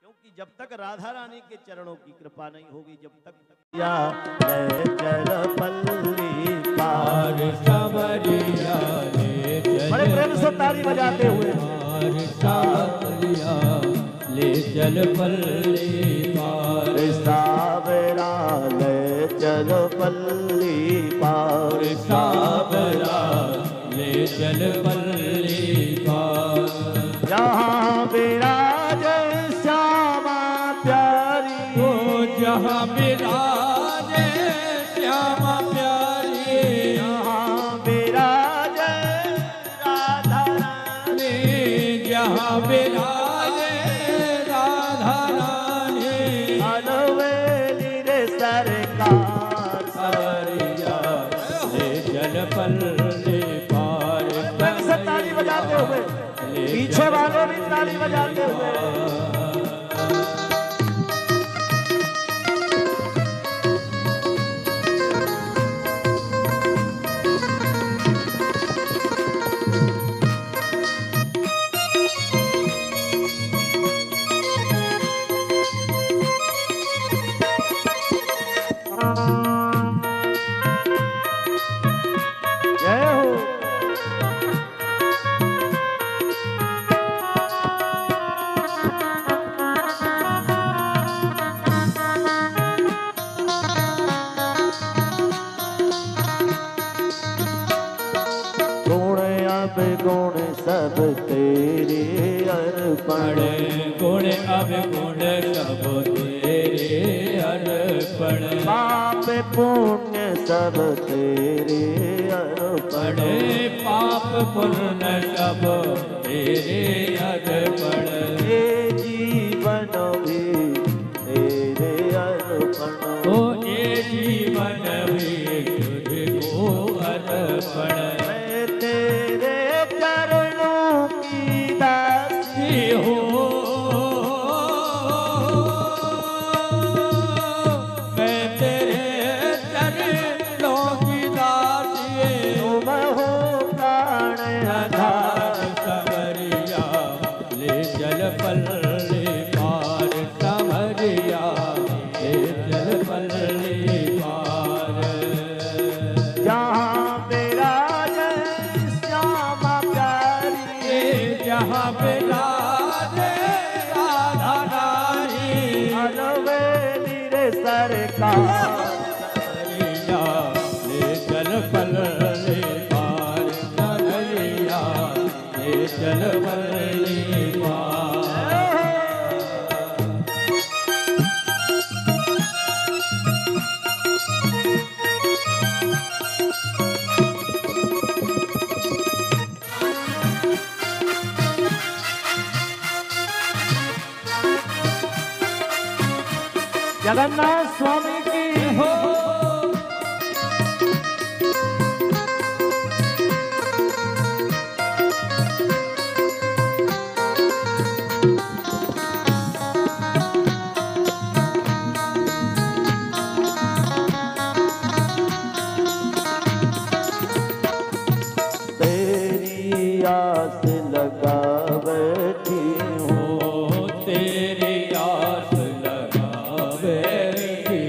क्योंकि जब तक राधा रानी के चरणों की कृपा नहीं होगी, जब तक या चल पल्ली पार सावरिया ले बड़े प्रेम से ताली बजाते हुए सावरिया ले चल पल्ली पार सावरा ले चल पल्ली पार सावरा ले चल पल्ली पार जहाँ विराज श्यामा प्यारी ओ जहाँ विराज श्यामा प्यारी जहाँ विराज राधा रानी जहाँ विराज राधा रानी अलवेली रे सरकार सावरिया ले चल पल्ली पार प्रेम से ताली बजाते हुए पीछे वाले भी ताली बजाते हुए जय हो। गुण अब गुण सब तेरे अर्पण गुण अब गुण सब तेरे अर्पण पाप पुण्य सब तेरे अर्पण पाप पुण्य सब तेरे अर्पण ये जीवन भी तेरे अर्पण ओ ये जीवन भी तुझको अर्पण मैं तेरे चरणों की दासी हो मैं तेरे चरणों की दासी तुम हो प्राण आधार सावरिया ले चल पल्ली पार सावरिया ले चल पल्ली पार जहाँ विराज श्यामा प्यारी जहाँ विराज राधा रानी अलवेली रे सरकार सावरिया ले चल पल्ली पार सावरिया ले चल पल्ली पार जगन्नाथ स्वामी की हो तेरी आस लगा बैठी हूँ तेरी आस लगा बैठी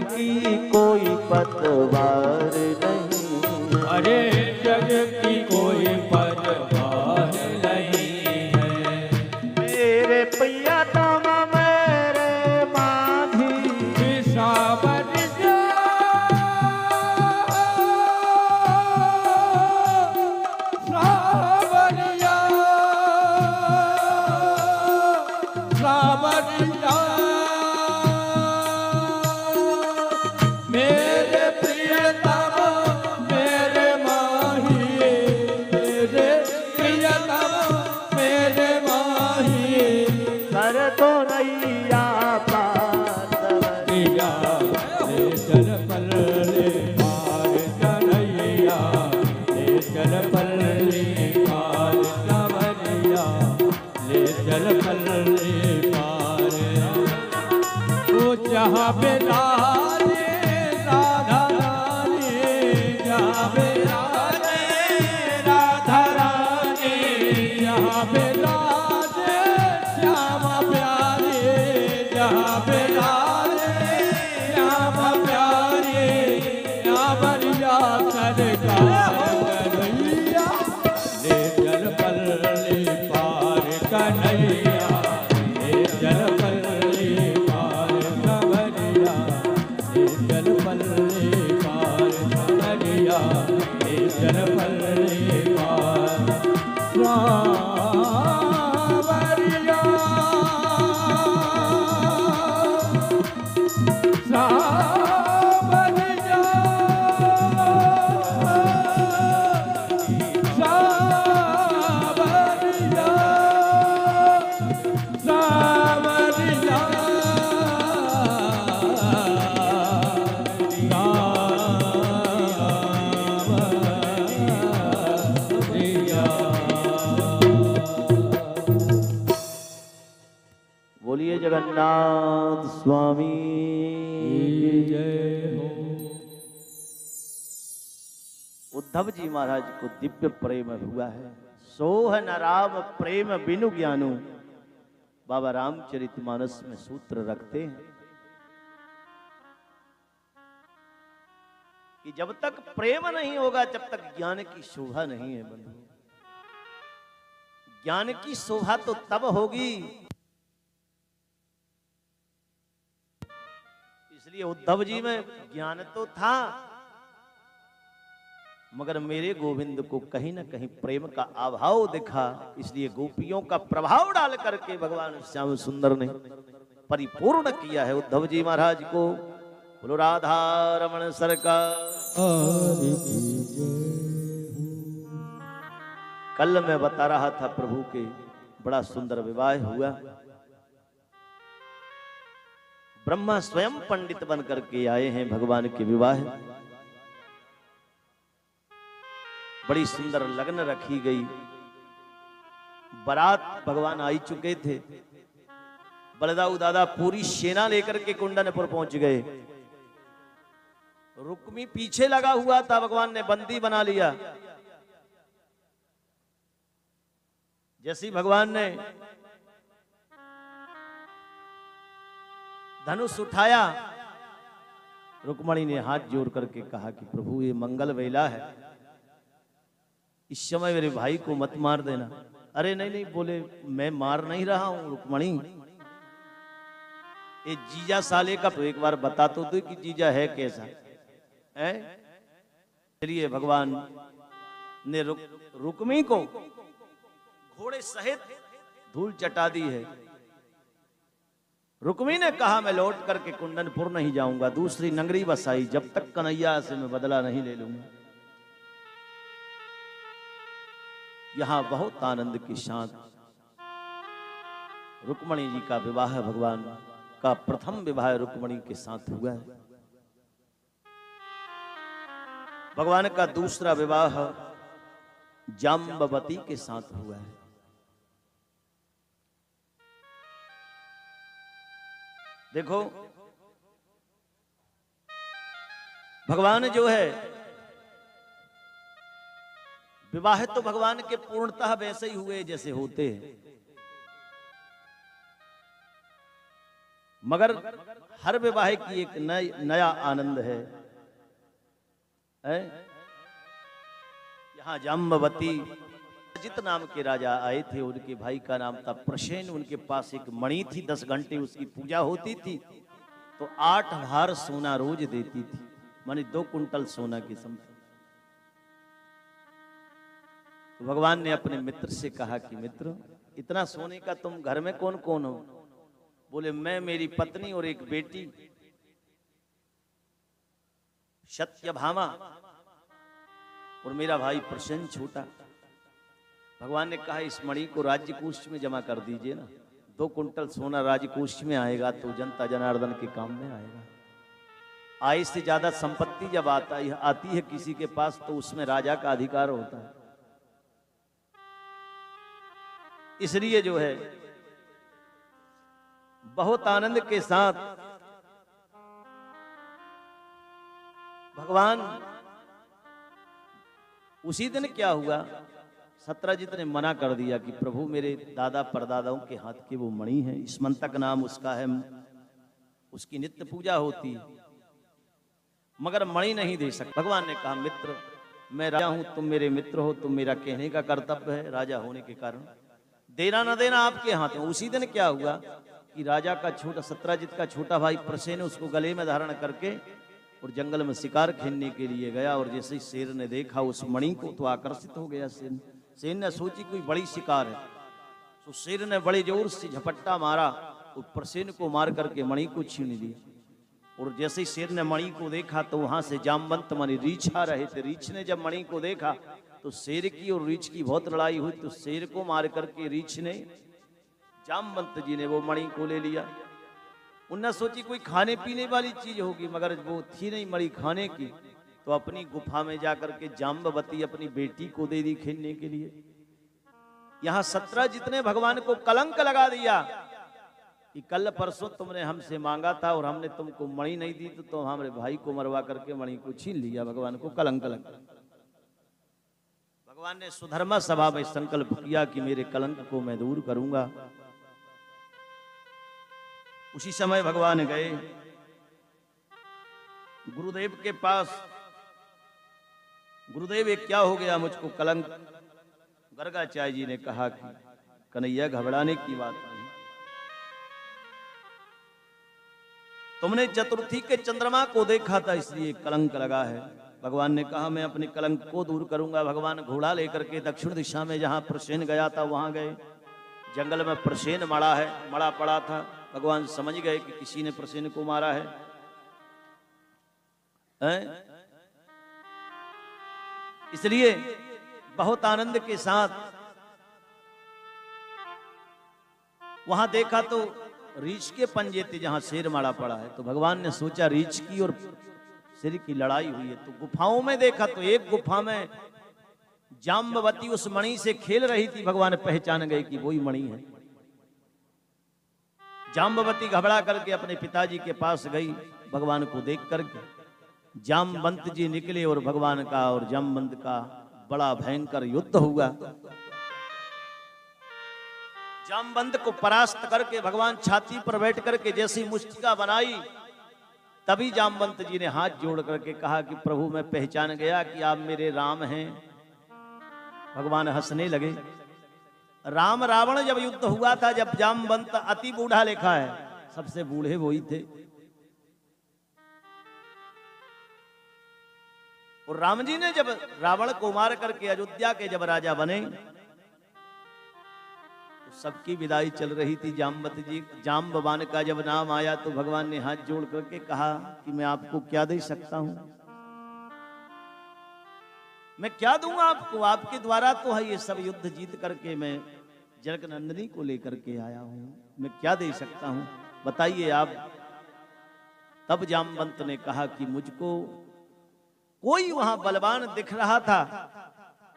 की कोई पतवार नहीं, अरे जग की कोई पतवार नहीं है। मेरे प्रियतम मेरे माझी सावरिया सावरिया सावरिया मेरे प्रियतम मेरे माही, मेरे प्रियतम मेरे माही। कर तो नैया पार कन्हैया ले चल पल्ले पार, कन्हैया ले चल पल्ले पार, कन्हैया ले चल पल्ले पार। वो जहाँ पे राधे राधा रानी, जहाँ पे राधे राधा रानी, जहाँ पे राधे श्यामा प्यारे, जहाँ पे राधे श्यामा प्यारे। श्यामरिया सरकार कन्हैया ले चल पल्ले पार, कन्हैया ले चल पल्ले पार, कन्हैया ले चल पल्ले पार, कन्हैया ले चल पल्ले पार। सावरिया सावरिया सावरिया सावरिया बोलिए जगन्नाथ स्वामी की जय हो। उद्धव जी महाराज को दिव्य प्रेम हुआ है। सोह न राम प्रेम बिनु ज्ञानु, बाबा रामचरितमानस में सूत्र रखते हैं कि जब तक प्रेम नहीं होगा तब तक ज्ञान की शोभा नहीं है बंधु। ज्ञान की शोभा तो तब होगी, इसलिए उद्धव जी में ज्ञान तो था मगर मेरे गोविंद को कहीं ना कहीं प्रेम का अभाव दिखा, इसलिए गोपियों का प्रभाव डाल करके भगवान श्याम सुंदर ने परिपूर्ण किया है उद्धव जी महाराज को। बोलो राधा रमण सरकार। कल मैं बता रहा था प्रभु के बड़ा सुंदर विवाह हुआ। ब्रह्मा स्वयं पंडित बन करके आए हैं भगवान के विवाह। बड़ी सुंदर लगन रखी गई। बारात भगवान आ चुके थे। बलदाऊ दादा पूरी सेना लेकर के कुंडनपुर पहुंच गए। रुक्मी पीछे लगा हुआ था, भगवान ने बंदी बना लिया। जैसे भगवान ने धनुष उठाया, रुक्मणी ने हाथ जोड़ करके कहा कि प्रभु ये मंगल वेला है, इस समय मेरे भाई को मत मार देना। अरे नहीं नहीं, बोले मैं मार नहीं रहा हूं रुक्मणी, ये जीजा साले का तो एक बार बता तो दो कि जीजा है कैसा है। चलिए भगवान ने रुक्मी को घोड़े सहित धूल चटा दी है। रुक्मी ने कहा मैं लौट करके कुंडनपुर नहीं जाऊंगा, दूसरी नगरी बसाई, जब तक कन्हैया से मैं बदला नहीं ले लूंगा। यहां बहुत आनंद के साथ रुक्मणी जी का विवाह, भगवान का प्रथम विवाह रुक्मणी के साथ हुआ है। भगवान का दूसरा विवाह जाम्बवती के साथ हुआ है। देखो भगवान जो है विवाह तो भगवान के पूर्णतः वैसे ही हुए जैसे होते हैं। मगर हर विवाह की एक नया आनंद है। यहाँ जाम्बवती जित नाम के राजा आए थे, उनके भाई का नाम था प्रसेन। उनके पास एक मणि थी, 10 घंटे उसकी पूजा होती थी तो 8 भार सोना रोज देती थी, माने 2 कुंटल सोना की समझ। तो भगवान ने अपने मित्र से कहा कि मित्र, इतना सोने का तुम घर में कौन कौन हो? बोले मैं, मेरी पत्नी और एक बेटी सत्यभामा और मेरा भाई प्रसेन छोटा। भगवान ने कहा इस मणि को राज्य कोष में जमा कर दीजिए ना, 2 कुंटल सोना राज्य कोष में आएगा तो जनता जनार्दन के काम में आएगा। आय से ज्यादा संपत्ति जब आती है किसी के पास तो उसमें राजा का अधिकार होता है। इसलिए जो है बहुत आनंद के साथ भगवान, उसी दिन क्या हुआ, सत्यजित ने मना कर दिया कि प्रभु मेरे दादा परदादाओं के हाथ की वो मणि है, स्मंतक नाम उसका है, उसकी नित्य पूजा होती, मगर मणि नहीं दे सकता। भगवान ने कहा मित्र, मैं राजा हूं, तुम मेरे मित्र हो, तुम मेरा कहने का कर्तव्य है राजा होने के कारण, देना न देना आपके हाथ में। उसी दिन क्या हुआ कि राजा का छोटा, सत्यजित का छोटा भाई प्रसेन उसको गले में धारण करके और जंगल में शिकार खेलने के लिए गया। और जैसे ही शेर ने देखा उस मणि को तो आकर्षित हो गया। शेर ने सोची कोई बड़ी शिकार है, तो शेर ने बड़े जोर से झपट्टा मारा तो प्रसेन को मार करके मणि को छीन लिया। और जैसे ही शेर ने मणि को देखा तो वहां से जामवंत माने रीछ आ रहे थे। रीछ ने जब मणि को देखा तो शेर की और रीछ की बहुत लड़ाई हुई, तो शेर को मार करके रीछ ने, जामवंत जी ने वो मणि को ले लिया। उन्होंने सोची कोई खाने पीने वाली चीज होगी, मगर वो थी नहीं मणि खाने की। तो अपनी गुफा में जाकर के जाम्बवती अपनी बेटी को दे दी खेलने के लिए। यहां सत्यजित ने भगवान को कलंक लगा दिया कि कल परसों तुमने हमसे मांगा था और हमने तुमको मणि नहीं दी, तो तुम हमारे भाई को मरवा करके मणि को छीन लिया। भगवान को कलंक लगा। भगवान ने सुधर्मा सभा में संकल्प किया कि मेरे कलंक को मैं दूर करूंगा। उसी समय भगवान गए गुरुदेव के पास। गुरुदेव ये क्या हो गया, मुझको कलंक। गर्गाचार्य जी ने कहा कि कन्हैया घबराने की बात नहीं, तुमने चतुर्थी के चंद्रमा को देखा था इसलिए कलंक लगा है। भगवान ने कहा मैं अपने कलंक को दूर करूंगा। भगवान घोड़ा लेकर के दक्षिण दिशा में जहां प्रसेन गया था वहां गए। जंगल में प्रसेन मड़ा पड़ा था। भगवान समझ गए कि किसी ने प्रसेन को मारा है। इसलिए बहुत आनंद के साथ वहां देखा तो रीछ के पंजे थे जहां शेर मारा पड़ा है। तो भगवान ने सोचा रीछ की और शेर की लड़ाई हुई है। तो गुफाओं में देखा तो एक गुफा में जाम्बवती उस मणि से खेल रही थी। भगवान पहचान गए कि वही मणि है। जाम्बवती घबरा करके अपने पिताजी के पास गई। भगवान को देख करके जामवंत जी निकले और भगवान का और जामवंत का बड़ा भयंकर युद्ध हुआ। जामवंत को परास्त करके भगवान छाती पर बैठ करके जैसी मुष्टिका बनाई, तभी जामवंत जी ने हाथ जोड़ करके कहा कि प्रभु मैं पहचान गया कि आप मेरे राम हैं। भगवान हंसने लगे। राम रावण जब युद्ध हुआ था, जब जामवंत अति बूढ़ा लिखा है, सबसे बूढ़े वही थे। और राम जी ने जब रावण को मार करके अयोध्या के जब राजा बने तो सबकी विदाई चल रही थी। जाम्बवान का जब नाम आया तो भगवान ने हाथ जोड़ करके कहा कि मैं आपको क्या दे सकता हूं, मैं क्या दूंगा आपको, आपके द्वारा तो है ये सब युद्ध जीत करके मैं जनकनंदिनी को लेकर के आया हूं, मैं क्या दे सकता हूं, बताइए आप। तब जामवंत ने कहा कि मुझको कोई वहां बलवान दिख रहा था,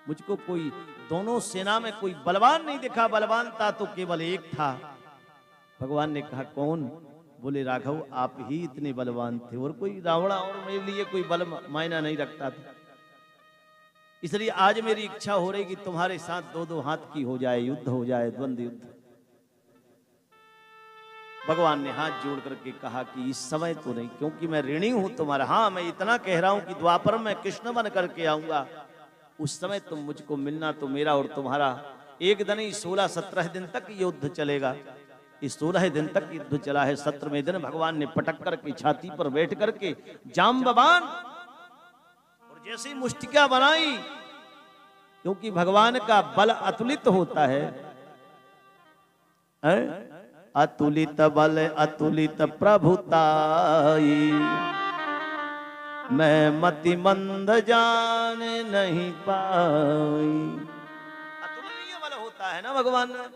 मुझको कोई दोनों सेना में कोई बलवान नहीं दिखा, बलवान था तो केवल एक था। भगवान ने कहा कौन? बोले राघव आप ही इतने बलवान थे, और कोई रावण और मेरे लिए कोई बल मायना नहीं रखता था। इसलिए आज मेरी इच्छा हो रही कि तुम्हारे साथ 2-2 हाथ की हो जाए, युद्ध हो जाए, द्वंद्व युद्ध। भगवान ने हाथ जोड़ करके कहा कि इस समय तो नहीं, क्योंकि मैं ऋणी हूं तुम्हारा। हाँ, मैं इतना कह रहा हूं कि द्वापर में कृष्ण बन करके आऊंगा, उस समय तुम मुझको मिलना, तो मेरा और तुम्हारा एक दिन ही 16-17 दिन तक युद्ध चलेगा। इस 16 दिन तक युद्ध चला है। 17वें दिन भगवान ने पटक करके छाती पर बैठ करके जाम्बवान और जैसे ही मुष्टिका बनाई, क्योंकि भगवान का बल अतुलित होता है, अतुलित बल अतुलित प्रभुताई, मैं मति मंद जान नहीं पाई। अतुलनीय बल होता है ना भगवान ने।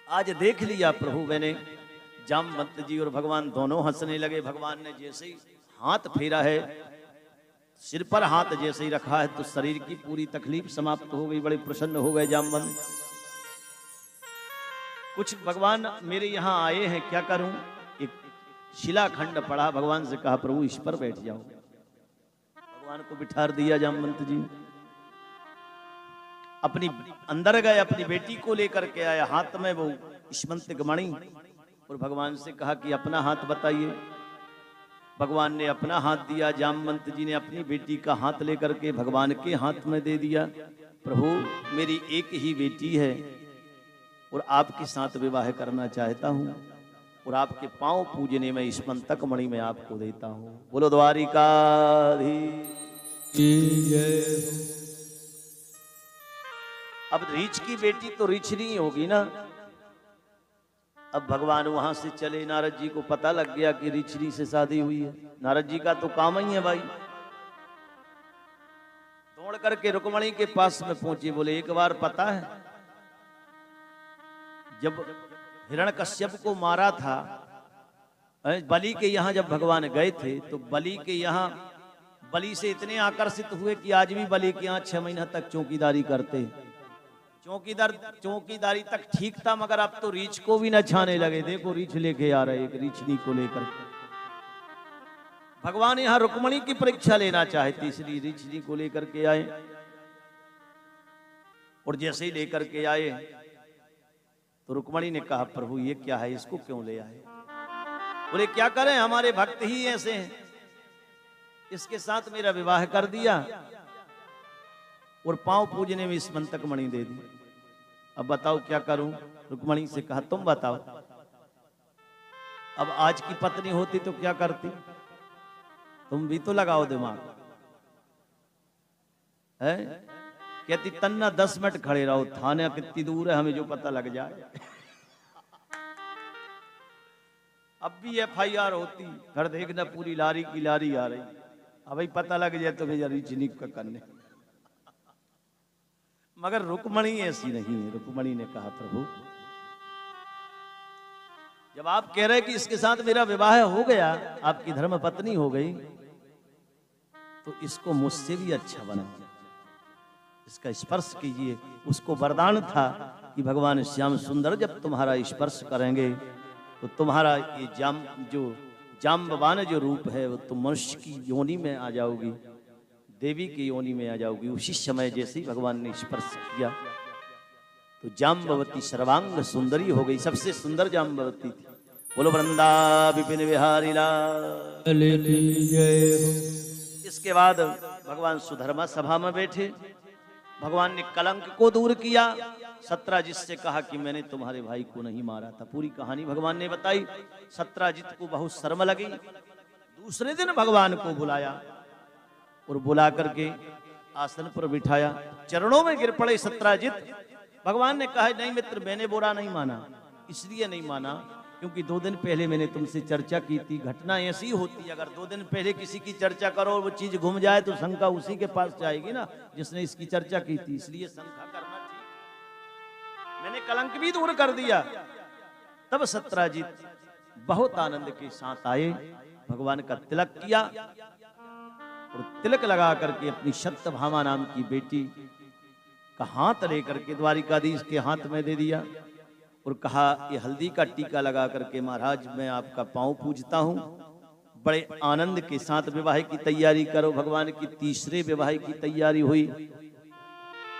आज देख लिया प्रभु मैंने, जामवंत जी और भगवान दोनों हंसने लगे। भगवान ने जैसे ही हाथ फेरा है, सिर पर हाथ जैसे ही रखा है, तो शरीर की पूरी तकलीफ समाप्त हो गई। बड़े प्रसन्न हो गए जामवंत। कुछ भगवान मेरे यहाँ आए हैं, क्या करूं? एक शिलाखंड पड़ा, भगवान से कहा प्रभु इस पर बैठ जाओ। भगवान को बिठा दिया जामवंत जी। अपनी अंदर गए, अपनी बेटी को लेकर के आया, हाथ में वो स्मंतिक मणि, और भगवान से कहा कि अपना हाथ बताइए। भगवान ने अपना हाथ दिया, जामवंत जी ने अपनी बेटी का हाथ लेकर के भगवान के हाथ में दे दिया। प्रभु मेरी एक ही बेटी है और आपके साथ विवाह करना चाहता हूँ, और आपके पांव पूजने में स्मंतक मणि में आपको देता हूँ। बोलो द्वारिकाधीश की जय। अब रीछ की बेटी तो रीछ नहीं होगी ना। अब भगवान वहां से चले, नारद जी को पता लग गया कि रीछनी से शादी हुई है। नारद जी का तो काम ही है भाई। दौड़ करके रुक्मणी के पास में पहुंचे, बोले एक बार पता है जब हिरण्यकश्यप को मारा था, बलि के यहाँ जब भगवान गए थे, तो बलि के यहाँ बलि से इतने आकर्षित हुए कि आज भी बलि के यहाँ 6 महीना तक चौकीदारी करते। चौकीदारी तक ठीक था, मगर अब तो रीछ को भी न छाने लगे। देखो रीछ लेके आ रहे, एक रीछनी को लेकर। भगवान यहाँ रुक्मणी की परीक्षा लेना चाहते, इसलिए रीछनी को लेकर के आए। और जैसे ही लेकर के आए तो रुक्मणी ने कहा प्रभु ये क्या है, इसको क्यों ले आए? बोले क्या करें, हमारे भक्त ही ऐसे हैं, इसके साथ मेरा विवाह कर दिया और पांव पूजने में स्मंतक मणि दे दी। अब बताओ क्या करूं? रुक्मणी से कहा तुम बताओ। अब आज की पत्नी होती तो क्या करती? तुम भी तो लगाओ दिमाग। है कहती तन्ना 10 मिनट खड़े रहो, थाने कितनी दूर है हमें जो पता लग जाए। अब भी FIR होती, घर देखना पूरी लारी की लारी आ रही। अब भाई पता लग जाए तो भैया रीछनी का करने। मगर रुक्मणी ऐसी नहीं है। रुक्मणी ने कहा प्रभु जब आप कह रहे कि इसके साथ मेरा विवाह हो गया, आपकी धर्म पत्नी हो गई, तो इसको मुझसे भी अच्छा बनाइए, इसका स्पर्श कीजिए। उसको वरदान था कि भगवान श्याम सुंदर जब तुम्हारा स्पर्श करेंगे तो तुम्हारा ये जाम्बवान जो रूप है वो तुम मनुष्य की योनि में आ जाओगी, देवी की योनि में आ जाओगी। उसी समय जैसे ही भगवान ने स्पर्श किया तो जाम्बवती सर्वांग सुंदरी हो गई, सबसे सुंदर जाम्बवती थी। बोलो वृंदा विपिन बिहारी लाल की जय हो। इसके बाद भगवान सुधर्मा सभा में बैठे। भगवान ने कलंक को दूर किया। सत्राजित से कहा कि मैंने तुम्हारे भाई को नहीं मारा था। पूरी कहानी भगवान ने बताई। सत्राजित को बहुत शर्म लगी। दूसरे दिन भगवान को बुलाया और बुला करके आसन पर बिठाया, चरणों में गिर पड़े सत्राजित। भगवान ने कहा नहीं मित्र, मैंने बुरा नहीं माना, इसलिए नहीं माना क्योंकि 2 दिन पहले मैंने तुमसे चर्चा की थी। घटना ऐसी होती है, अगर 2 दिन पहले किसी की चर्चा करो और वो चीज घूम जाए तो शंका उसी के पास जाएगी ना जिसने इसकी चर्चा की थी, इसलिए शंका करना ठीक। मैंने कलंक भी दूर कर दिया। तब सत्राजित बहुत आनंद के साथ आए, भगवान का तिलक किया और तिलक लगा करके अपनी सत्यभामा नाम की बेटी का हाथ लेकर के द्वारिकाधीश के हाथ में दे दिया और कहा ये हल्दी का टीका लगा करके महाराज मैं आपका पांव पूजता हूं, बड़े आनंद के साथ विवाह की तैयारी करो। भगवान की तीसरे विवाह की तैयारी हुई।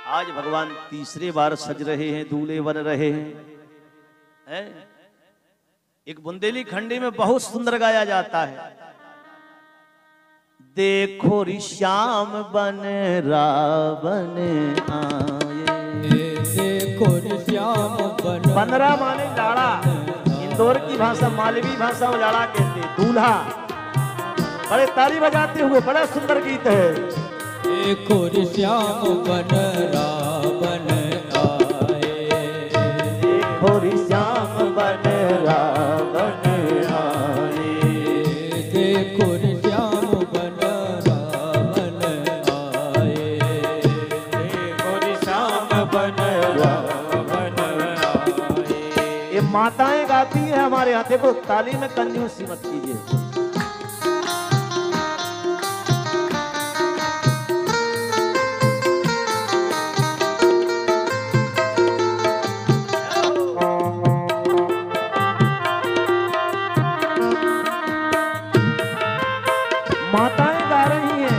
आज भगवान तीसरे बार सज रहे हैं, दूल्हे बन रहे हैं। एक बुंदेलखंडी में बहुत सुंदर गाया जाता है। देखो रि श्याम बन रावण आए, देखो रि श्याम बन। 15 माने लाड़ा, इंदौर की भाषा मालवी भाषा में लाड़ा कहते हैं, दूल्हा। बड़े ताली बजाते हुए बड़ा सुंदर गीत है। देखो रि श्याम बन रावण आए, देखो रि श्याम बन रावण आए, देखो रि श्याम बन रावण आए, देखो रि श्याम बन रावण आए। ये माताएं गाती है हमारे यहाँ। देखो ताली में कंजूसी मत कीजिए। माताएं गा रही हैं।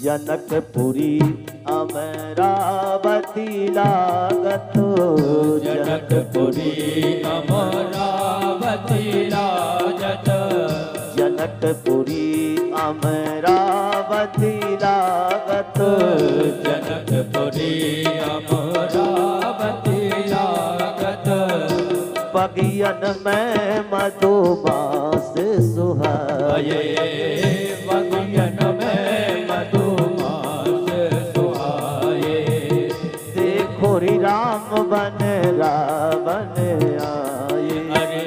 जनकपुरी अमरावती लागत, जनकपुरी अमरावती लागत, जनकपुरी अमरावती लागत, जनकपुरी अमरावती लागत। बगियन में मधुमास सुहाए, बगियन में मधुमास सुहाए। देखो रि राम बन रावण आए, अरे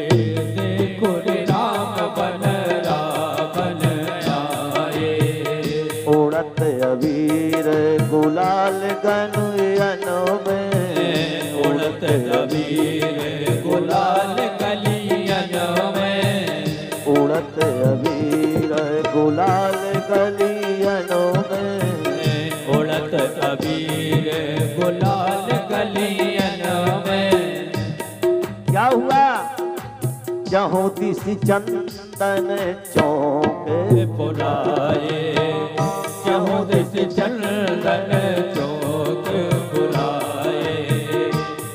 देखो रि राम बन रावण आए। उड़त अबीर गुलाल गनुयनों में, उड़त अबीर गुलाल गलियन में, उड़त अबीर गुलाल गलियनों में, उड़त अबीर गुलाल गलियन में। क्या हुआ? जहों दिस चंदन चौक पुराए, जहों दिस चंदन चौक पुराए।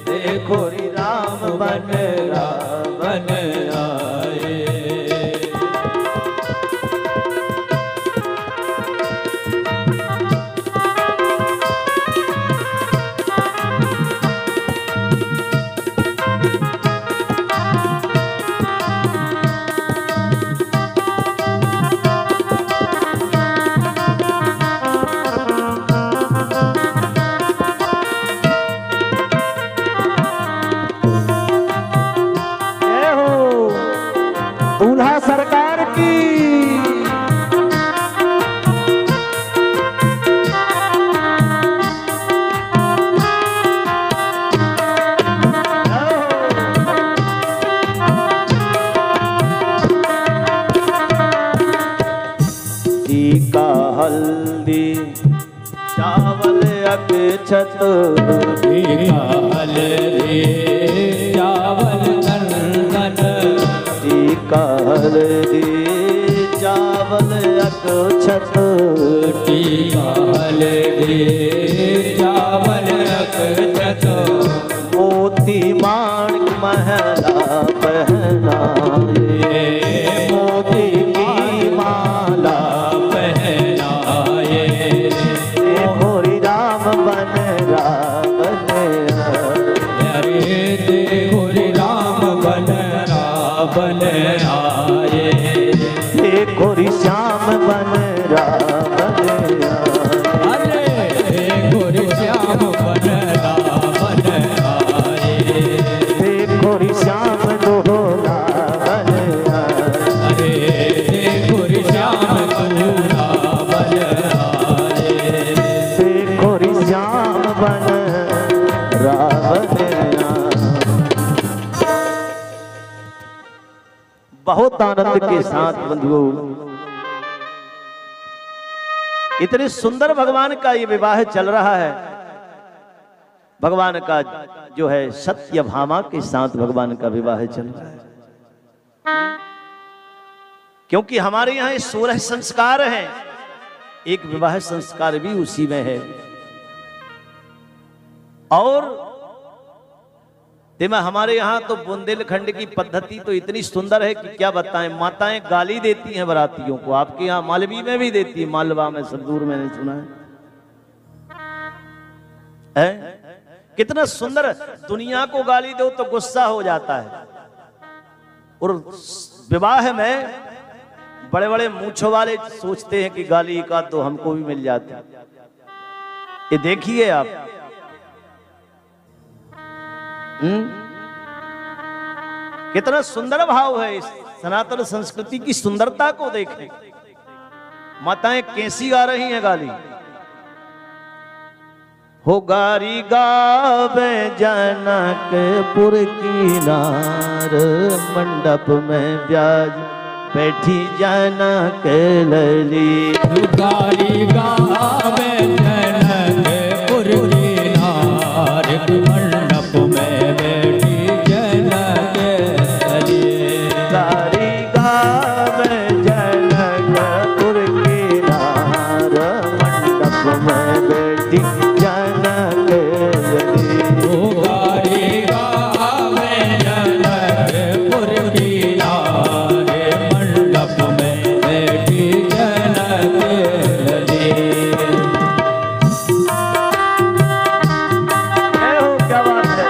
देखो रि राम बन रावण आए, जय हो दूल्हा सरकार की। टीका हल्दी चावल अक्षत, काल रे चावल नंदन, टीका हल्दी चावल अक्षत, काल रे चावल अक्षत। मोती माणिक महला पहनाए, मोती की माला पहनाए। देखो रि राम बन रावण आए, अरे देखो रि राम बन रावण आए, देखो रि श्याम बन रावण आए, अरे देखो रि श्याम बन रावण आए, देखो रि श्याम दोहरा बन आए, अरे देखो रि श्याम रावण आए। देखो रि श्याम बन रावण आए। बहुत आनंद के साथ बंधुओं, इतने सुंदर भगवान का ये विवाह चल रहा है। भगवान का जो है सत्यभामा के साथ भगवान का विवाह चल रहा है। क्योंकि हमारे यहाँ 16 संस्कार हैं, एक विवाह संस्कार भी उसी में है। और तेमा हमारे यहाँ तो बुंदेलखंड की पद्धति तो इतनी सुंदर है कि क्या बताएं। माताएं गाली देती हैं बरातियों को, आपके यहाँ मालवी में भी देती है, मालवा में सरदूर मैंने सुना है? कितना सुंदर। दुनिया को गाली दो तो गुस्सा हो जाता है, और विवाह में बड़े बड़े मूंछों वाले सोचते हैं कि गाली एक आध दो हमको भी मिल जाती। ये देखिए आप, कितना सुंदर भाव है। इस सनातन संस्कृति की सुंदरता को देखें। माताएं कैसी गा रही हैं गाली। हो गारी गावे जनकपुर की नार, मंडप में ब्याज बैठी जनक लली। गारी गावे जनकपुर की नार, मंडप में बैठी जनक लली। गारी गावे जनकपुर की नार, मंडप में बैठी जनक लली। गारी गावे जनकपुर की नार, मंडप में बैठी जनक लली। क्या बात है।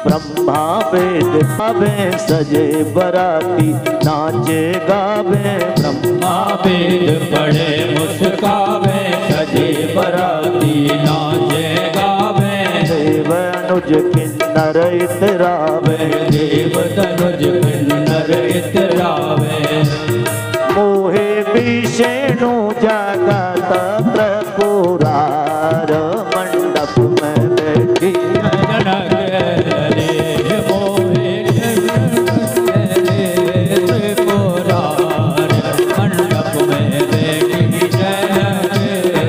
ब्रह्मा वेद गावे सजे बराती, नाचे गावे ब्रह्मा वेद पढ़े मुस्कावे, सजे बराती नाचे गावे। देव अनुज किन्नर इतरावे, देव तनुज किन्नर इतरावे। मोहे विष्णु जगत प्रपुरार, मंडप में बैठी जनक लली। मोहे त्रिपुरार, मंडप में बैठी जनक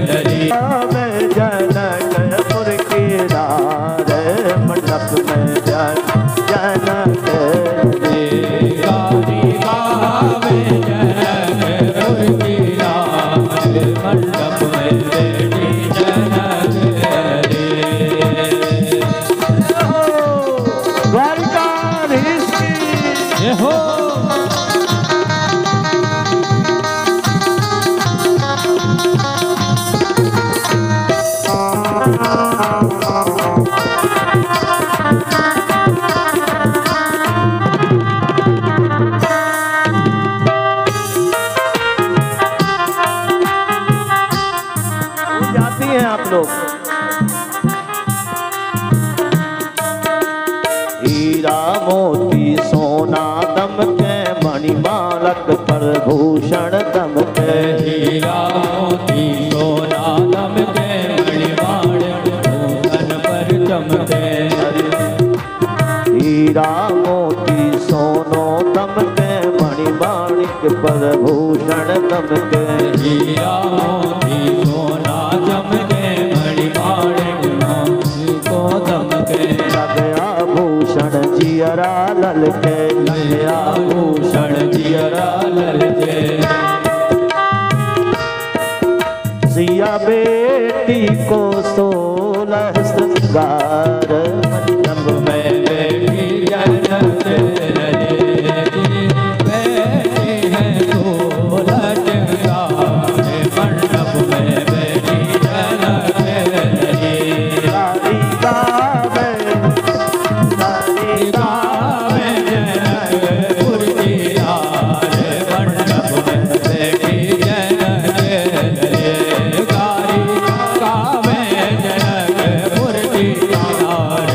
लली। गावे जनकपुर की नार, मंडप में बैठी जनक लली। गारी गावे जनकपुर की नार, मंडप में बैठी जनक लली। द्वारिकाधीश की जय हो। जाती हैं आप लोग। हीरा मोती सोना दमके, मणिमालक पर भूषण दमके। हीरा मोती सोना दमके, मणिमाणिक भूषण पर चमके। हीरा मोती सोनो दमके, मणिमाणिक पर भूषण दमके। हीरा मोती सोना चमके, मणिमाणिक को दमके। लगे आभूषण जियरा ललके, लगे आभूषण जियरा ललके। सिया बेटी को 16 श्रृंगार, मंडप में बैठी जनक लली। बैठी है 16 श्रृंगार, मंडप में बैठी जनक लली। गारी गावे, गारी गावे जनकपुर की नार, मंडप में बैठी जनक लली। गारी गावे जनकपुर की नार,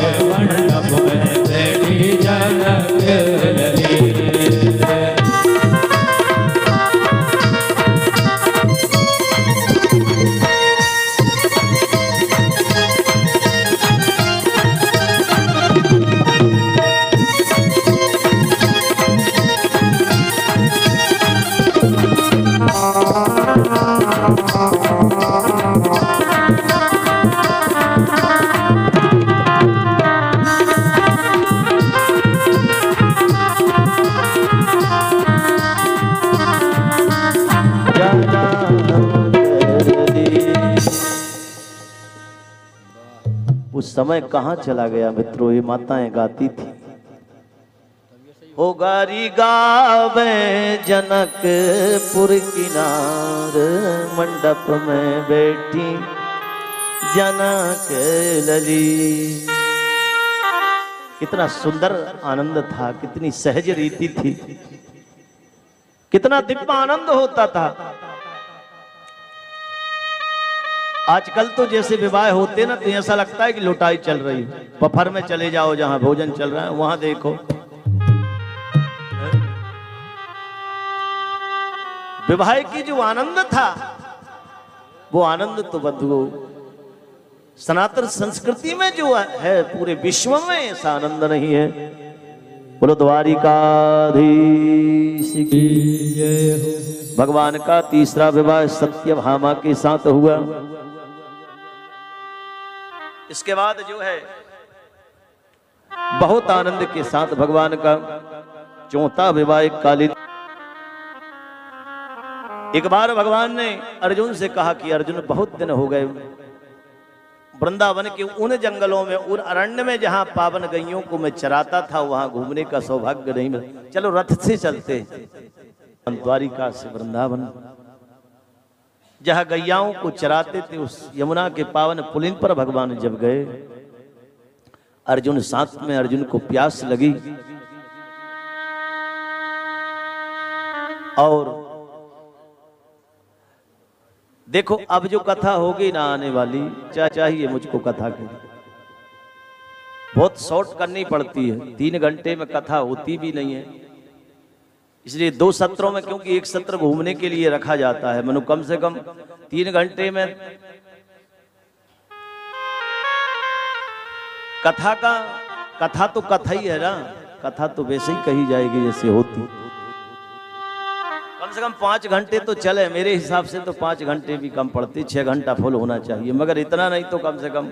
उस समय कहाँ चला गया मित्रों, ये माताएं गाती थी। हो गारी गावे जनकपुर किनार, मंडप में बैठी जनक लली। कितना सुंदर आनंद था, कितनी सहज रीति थी, कितना दिव्य आनंद होता था। आजकल तो जैसे विवाह होते ना तो ऐसा लगता है कि लुटाई चल रही है। पफर में चले जाओ जहां भोजन चल रहा है, वहां देखो विवाह की जो आनंद था वो आनंद तो बंधुओं सनातन संस्कृति में जो है पूरे विश्व में ऐसा आनंद नहीं है। बोलो द्वारिकाधीश की जय हो। भगवान का तीसरा विवाह सत्यभामा के साथ हुआ। इसके बाद जो है बहुत आनंद के साथ भगवान का चौथा विवाह कालीन। एक बार भगवान ने अर्जुन से कहा कि अर्जुन बहुत दिन हो गए वृंदावन के उन जंगलों में उन अरण्य में जहां पावन गैयों को मैं चराता था वहां घूमने का सौभाग्य नहीं मिला, चलो रथ से चलते द्वारिका से वृंदावन। जहां गैयाओं को चराते थे उस यमुना के पावन पुलिन पर भगवान जब गए, अर्जुन साथ में, अर्जुन को प्यास लगी और देखो अब जो कथा होगी ना आने वाली, चाहिए मुझको कथा की बहुत शॉर्ट करनी पड़ती है। 3 घंटे में कथा होती भी नहीं है, इसलिए 2 सत्रों में, क्योंकि एक सत्र घूमने के लिए रखा जाता है। मनु कम से कम 3 घंटे में कथा तो कथा ही है ना, कथा तो वैसे ही कही जाएगी जैसे होती। कम से कम 5 घंटे तो चले, मेरे हिसाब से तो 5 घंटे भी कम पड़ती, 6 घंटा फुल होना चाहिए, मगर इतना नहीं तो कम से कम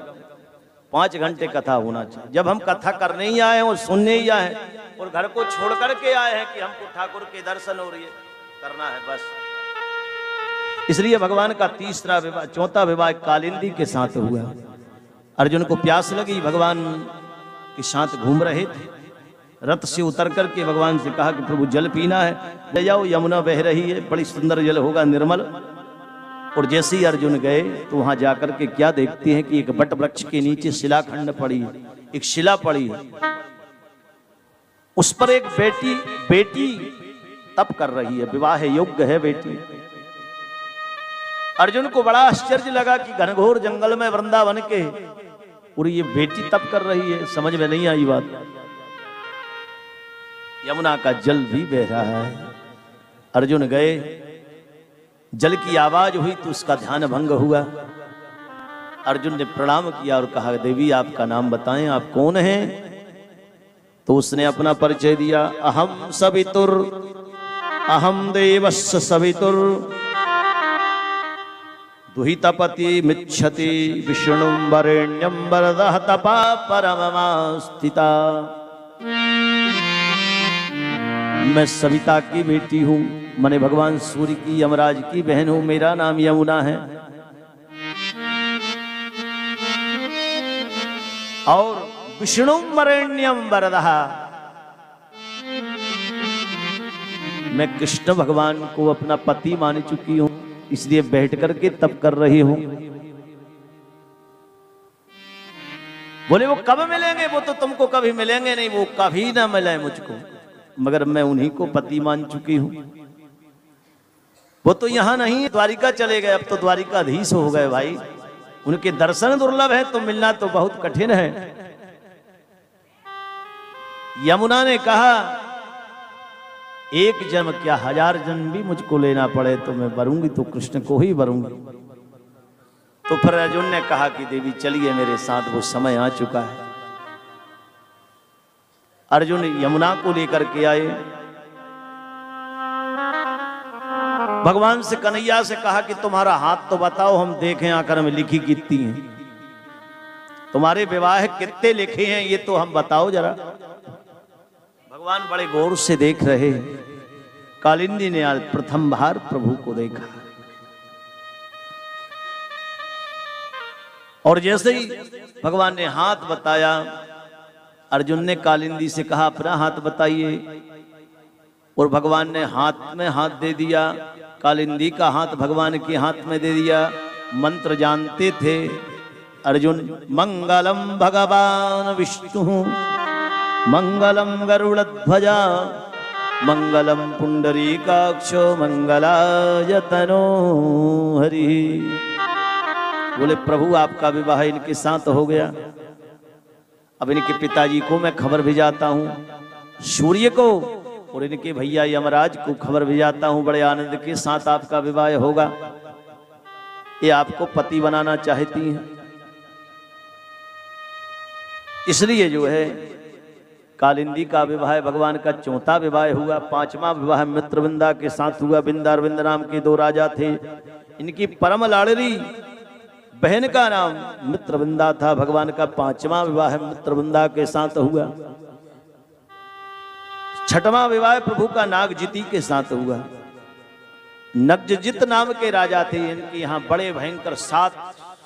5 घंटे कथा होना चाहिए। जब हम कथा करने ही आए हैं और सुनने ही आए हैं और घर को छोड़ करके आए हैं कि हमको ठाकुर के दर्शन हो रही है, करना है बस। इसलिए भगवान का तीसरा विवाह, चौथा विवाह कालिंदी के साथ हुआ। अर्जुन को प्यास लगी, भगवान के साथ घूम रहे थे, रथ से उतर करके भगवान से कहा कि प्रभु जल पीना है, ले जाओ, यमुना बह रही है, बड़ी सुंदर जल होगा, निर्मल। और जैसे ही अर्जुन गए तो वहां जाकर के क्या देखते हैं कि एक बट वृक्ष के नीचे शिलाखंड पड़ी है, एक शिला पड़ी है, उस पर एक बेटी तप कर रही है, विवाह योग्य है बेटी। अर्जुन को बड़ा आश्चर्य लगा कि घनघोर जंगल में वृंदावन के पूरी ये बेटी तप कर रही है, समझ में नहीं आई बात। यमुना का जल भी बह रहा है। अर्जुन गए, जल की आवाज हुई तो उसका ध्यान भंग हुआ। अर्जुन ने प्रणाम किया और कहा देवी आपका नाम बताएं, आप कौन हैं? तो उसने अपना परिचय दिया, अहम सवितुर अहम देवस्य सवितुर दुहितपति मिच्छति विष्णुं वरेण्यं वरदः तपा परममास्थिता। मैं सविता की बेटी हूं, मैंने भगवान सूर्य की, यमराज की बहन हूं, मेरा नाम यमुना है। और विष्णु वरेण्यम वरदः, मैं कृष्ण भगवान को अपना पति मान चुकी हूं, इसलिए बैठ करके तप कर रही हूं। बोले वो कब मिलेंगे? वो तो तुमको कभी मिलेंगे नहीं, वो कभी ना मिले मुझको, मगर मैं उन्हीं को पति मान चुकी हूं। वो तो यहां नहीं, द्वारिका चले गए, अब तो द्वारिकाधीश हो गए भाई। उनके दर्शन दुर्लभ है तो मिलना तो बहुत कठिन है। यमुना ने कहा एक जन्म क्या 1000 जन्म भी मुझको लेना पड़े तो मैं वरूंगी तो कृष्ण को ही वरूंगी। तो फिर अर्जुन ने कहा कि देवी चलिए मेरे साथ, वो समय आ चुका है। अर्जुन यमुना को लेकर के आए भगवान से कन्हैया से कहा कि तुम्हारा हाथ तो बताओ, हम देखें आकर में लिखी कितनी हैं, तुम्हारे विवाह कितने लिखे हैं ये तो हम बताओ जरा। भगवान बड़े गौर से देख रहे हैं। कालिंदी ने आज प्रथम बार प्रभु को देखा और जैसे ही भगवान ने हाथ बताया, अर्जुन ने कालिंदी से कहा अपना हाथ बताइए, और भगवान ने हाथ में हाथ दे दिया। कालिंदी का हाथ भगवान के हाथ में दे दिया। मंत्र जानते थे अर्जुन। मंगलम भगवान विष्णु मंगलम गरुड़ध्वजा मंगलम पुंडरीकाक्षो मंगलाय तनो हरि। बोले प्रभु आपका विवाह इनके साथ हो गया। अब इनके पिताजी को मैं खबर भेजाता हूँ, सूर्य को, और इनके भैया यमराज को खबर भेजाता हूँ, बड़े आनंद के साथ आपका विवाह होगा। ये आपको पति बनाना चाहती हैं। इसलिए जो है कालिंदी का विवाह भगवान का चौथा विवाह हुआ। पांचवा विवाह मित्रविंदा के साथ हुआ। विंदारविंद नाम के दो राजा थे। इनकी परम लाडली बहन का नाम मित्रविंदा था। भगवान का पांचवा विवाह मित्रविंदा के साथ हुआ। छठवां विवाह प्रभु का नागजिती के साथ हुआ। नग्जित नाम के राजा थे। इनके यहाँ बड़े भयंकर 7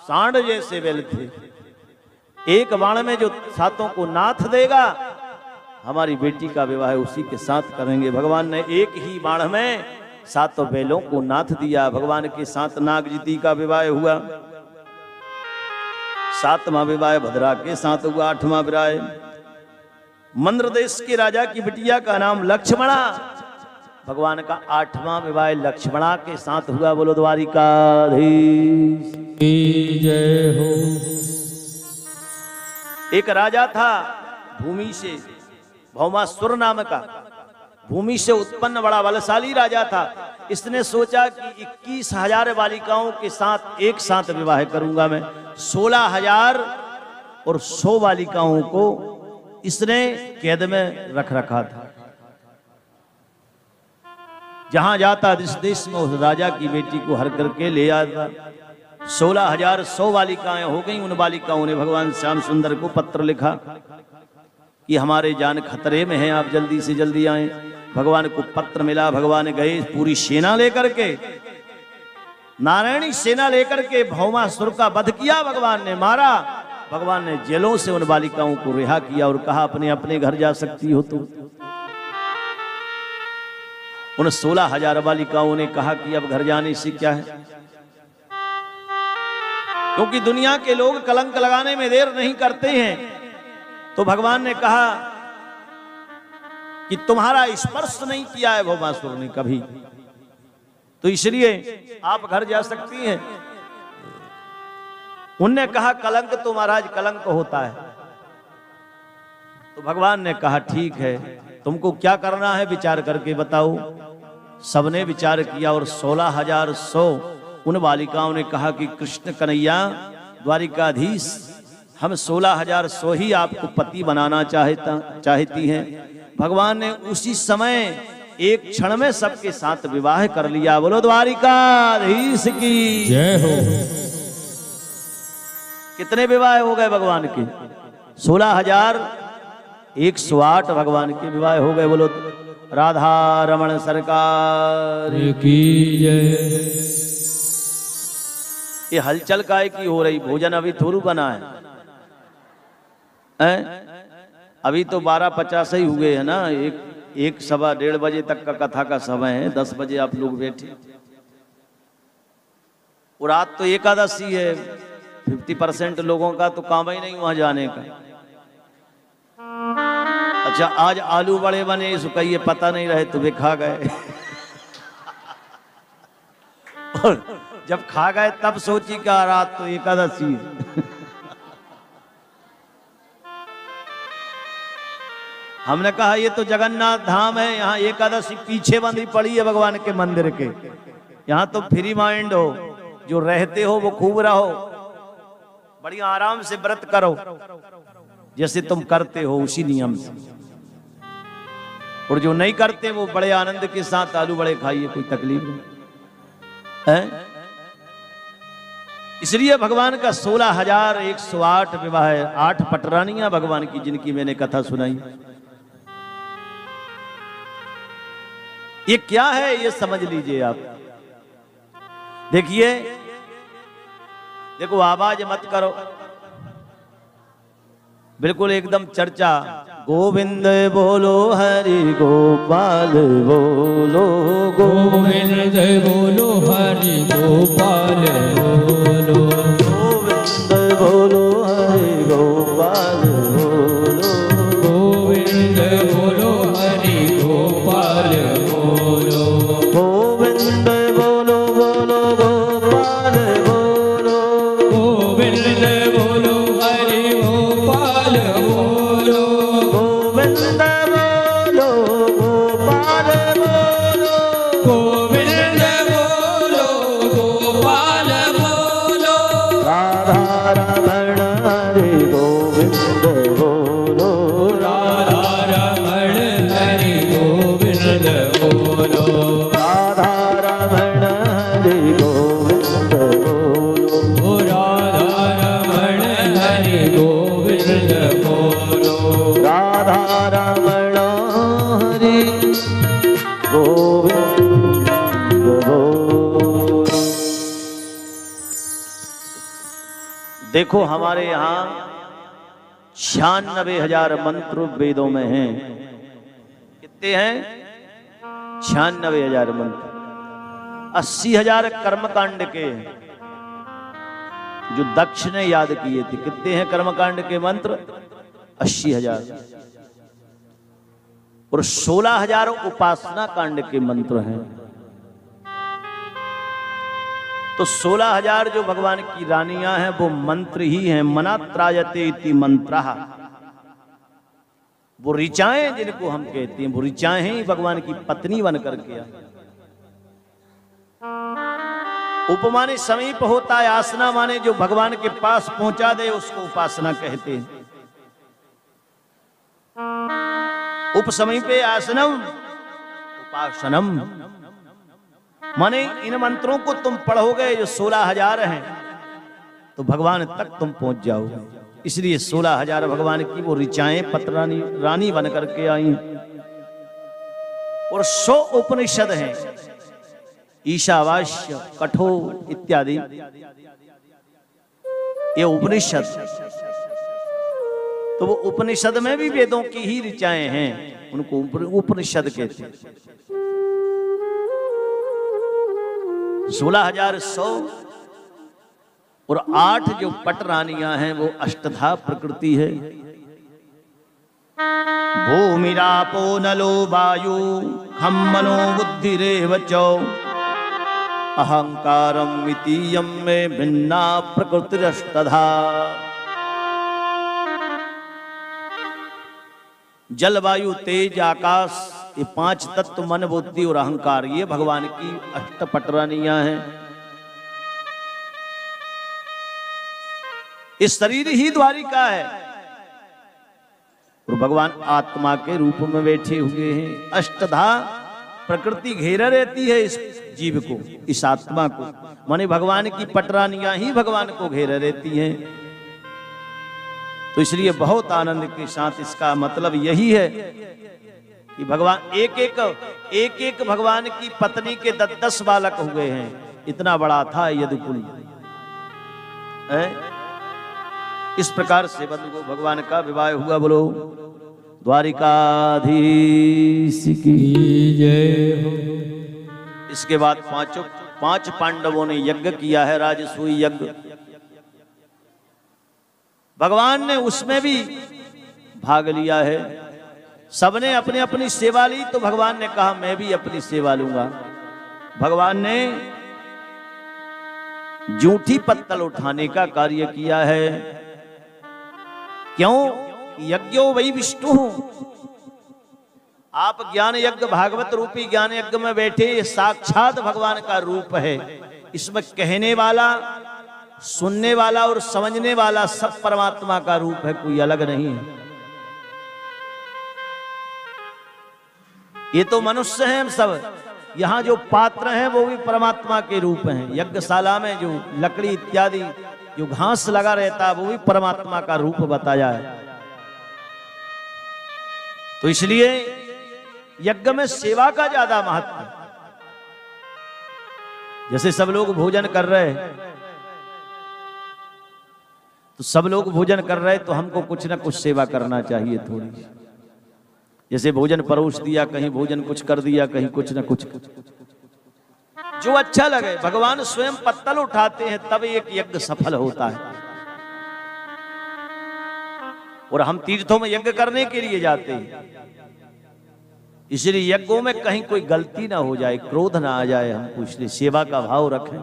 सांड जैसे बैल थे। एक बाण में जो 7 को नाथ देगा, हमारी बेटी का विवाह उसी के साथ करेंगे। भगवान ने एक ही बाण में 7 बैलों को नाथ दिया। भगवान के साथ नागजिती का विवाह हुआ। 7वां विवाह भद्रा के साथ हुआ। 8वां विवाह मंद्र देश के राजा की बिटिया का नाम लक्ष्मणा। भगवान का 8वां विवाह लक्ष्मणा के साथ हुआ। बोलो द्वारिकाधीश की जय हो। एक राजा था भूमि से, भौमासुर नाम का, भूमि से उत्पन्न बड़ा बलशाली राजा था। इसने सोचा कि 21,000 बालिकाओं के साथ एक साथ विवाह करूंगा मैं। 16,000 और 100 बालिकाओं को इसने कैद में रख रखा था। जहां जाता जिस देश में उस राजा की बेटी को हर करके ले आता। 16,100 बालिकाएं हो गई। उन बालिकाओं ने भगवान श्याम सुंदर को पत्र लिखा कि हमारे जान खतरे में है, आप जल्दी से जल्दी आए। भगवान को पत्र मिला। भगवान गए पूरी सेना लेकर के, नारायणी सेना लेकर के भौमासुर का वध किया। भगवान ने मारा। भगवान ने जेलों से उन बालिकाओं को रिहा किया और कहा अपने अपने घर जा सकती हो तुम। उन 16,000 बालिकाओं ने कहा कि अब घर जाने से क्या है, क्योंकि दुनिया के लोग कलंक लगाने में देर नहीं करते हैं। तो भगवान ने कहा कि तुम्हारा स्पर्श नहीं किया है भौमासुर ने कभी, तो इसलिए आप घर जा सकती हैं। उनने कहा कलंक तो महाराज कलंक होता है। तो भगवान ने कहा ठीक है, तुमको क्या करना है विचार करके बताओ। सबने विचार किया और 16,100 उन बालिकाओं ने कहा कि कृष्ण कन्हैया द्वारिकाधीश, हम 16,100 ही आपको पति बनाना चाहती हैं। भगवान ने उसी समय एक क्षण में सबके साथ विवाह कर लिया। बोलो द्वारिकाधीश की जय हो। कितने विवाह हो गए भगवान के? 16,108 भगवान के विवाह हो गए। बोलो राधा रमण सरकार की जय। ये हलचल काय की हो रही? भोजन अभी थोड़ू बना है, अभी तो 12:50 ही हुए है ना। एक 1:15 बजे तक का कथा का समय है। 10 बजे आप लोग बैठे। और रात तो एकादशी है। 50% लोगों का तो काम ही नहीं वहां जाने का। अच्छा आज आलू बड़े बने, सुकैये पता नहीं रहे तो वे खा गए। और जब खा गए तब सोची क्या रात तो एकादशी है। हमने कहा ये तो जगन्नाथ धाम है, यहाँ एकादशी पीछे बंधी पड़ी है भगवान के मंदिर के। यहाँ तो फ्री माइंड हो, जो रहते हो वो खूब रहो, बढ़िया आराम से व्रत करो जैसे तुम करते हो उसी नियम से। और जो नहीं करते वो बड़े आनंद के साथ आलू बड़े खाइए, कोई तकलीफ नहीं। है। इसलिए भगवान का 16,108 विवाह है, 8 पटरानियां भगवान की, जिनकी मैंने कथा सुनाई। ये क्या है ये समझ लीजिए आप। देखिए, देखो आवाज मत करो, बिल्कुल एकदम चर्चा। गोविंद बोलो हरि गोपाल बोलो, गोविंद बोलो हरि गोपाल बोलो, गोविंद बोलो हरि गोपाल बोलो, गोविंद बोलो हरि गोपाल बोलो, गोविंद बोलो बोलो गोपाल बोलो, गोविंद बोलो हरि गोपाल बोलो, गोविंद बोलो गोपाल बोलो, गोविंद बोलो गोपाल बोलो, राधा रमण हरि गोविंद बोलो, राधा रमण हरि गोविंद बोलो, राधा रमण हरि गोविंद बोलो, ओ राधा रमण हरि गोविंद बोलो, राधा रमण हरि गोविंद बोलो। देखो हमारे यहाँ 96,000 मंत्र वेदों में हैं। कितने हैं? 96,000 मंत्र। 80,000 कर्मकांड के हैं, जो दक्ष ने याद किए थे। कितने हैं कर्मकांड के मंत्र? 80,000। और 16,000 उपासना कांड के मंत्र हैं। तो 16,000 जो भगवान की रानियां हैं वो मंत्र ही हैं। मनात्रायते इति मंत्रः, वो ऋचाएं जिनको हम कहते हैं, वो ऋचाएं ही भगवान की पत्नी बन करके। उपमाने समीप होता है, आसना माने जो भगवान के पास पहुंचा दे उसको उपासना कहते हैं। उपसमीपे आसनम उपासनम, माने इन मंत्रों को तुम पढ़ोगे जो 16,000 हैं तो भगवान तक तुम पहुंच जाओगे। इसलिए 16,000 भगवान की वो ऋचाएं पतरानी रानी बन करके आई। और 100 उपनिषद हैं, ईशावास्य, कठोर इत्यादि ये उपनिषद। तो वो उपनिषद में भी वेदों की ही ऋचाएं हैं, उनको उपनिषद कहते हैं। 16,100 और 8 जो पटरानियां हैं वो अष्टधा प्रकृति है। भूमिरापो नलो वायु खम मनो बुद्धिरेव च अहंकारम मितीयम में भिन्ना प्रकृतिरष्टधा। जलवायु तेज आकाश, ये 5 तत्व मन बुद्धि और अहंकार, ये भगवान की अष्टपटरानियां हैं। इस शरीर ही द्वारिका है और भगवान आत्मा के रूप में बैठे हुए हैं। अष्टधा प्रकृति घेरे रहती है इस जीव को, इस आत्मा को, माने भगवान की पटरानियां ही भगवान को घेरे रहती हैं। तो इसलिए बहुत आनंद के साथ इसका मतलब यही है कि भगवान एक एक भगवान की पत्नी के 10 बालक हुए हैं। इतना बड़ा था यदुकुल। इस प्रकार से बंधु भगवान का विवाह हुआ। बोलो द्वारिकाधीश की जय हो। इसके बाद 5 पांडवों ने यज्ञ किया है, राजसूय यज्ञ। भगवान ने उसमें भी भाग लिया है। सबने अपनी अपनी सेवा ली, तो भगवान ने कहा मैं भी अपनी सेवा लूंगा। भगवान ने जूठी पत्तल उठाने का कार्य किया है। क्यों? यज्ञो वही विष्णु। आप ज्ञान यज्ञ, भागवत रूपी ज्ञान यज्ञ में बैठे, साक्षात भगवान का रूप है। इसमें कहने वाला, सुनने वाला और समझने वाला सब परमात्मा का रूप है, कोई अलग नहीं है। ये तो मनुष्य हैं हम सब, यहाँ जो पात्र हैं वो भी परमात्मा के रूप हैं। यज्ञशाला में जो लकड़ी इत्यादि जो घास लगा रहता है वो भी परमात्मा का रूप बताया है। तो इसलिए यज्ञ में सेवा का ज्यादा महत्व है। जैसे सब लोग भोजन कर रहे हैं, तो सब लोग भोजन कर रहे हैं तो हमको कुछ ना कुछ सेवा करना चाहिए थोड़ी। जैसे भोजन परोस दिया, कहीं भोजन कुछ कर दिया, कहीं कुछ ना कुछ, जो अच्छा लगे। भगवान स्वयं पत्तल उठाते हैं तब एक यज्ञ सफल होता है। और हम तीर्थों में यज्ञ करने के लिए जाते हैं, इसलिए यज्ञों में कहीं कोई गलती ना हो जाए, क्रोध ना आ जाए हमको, इसलिए सेवा का भाव रखें।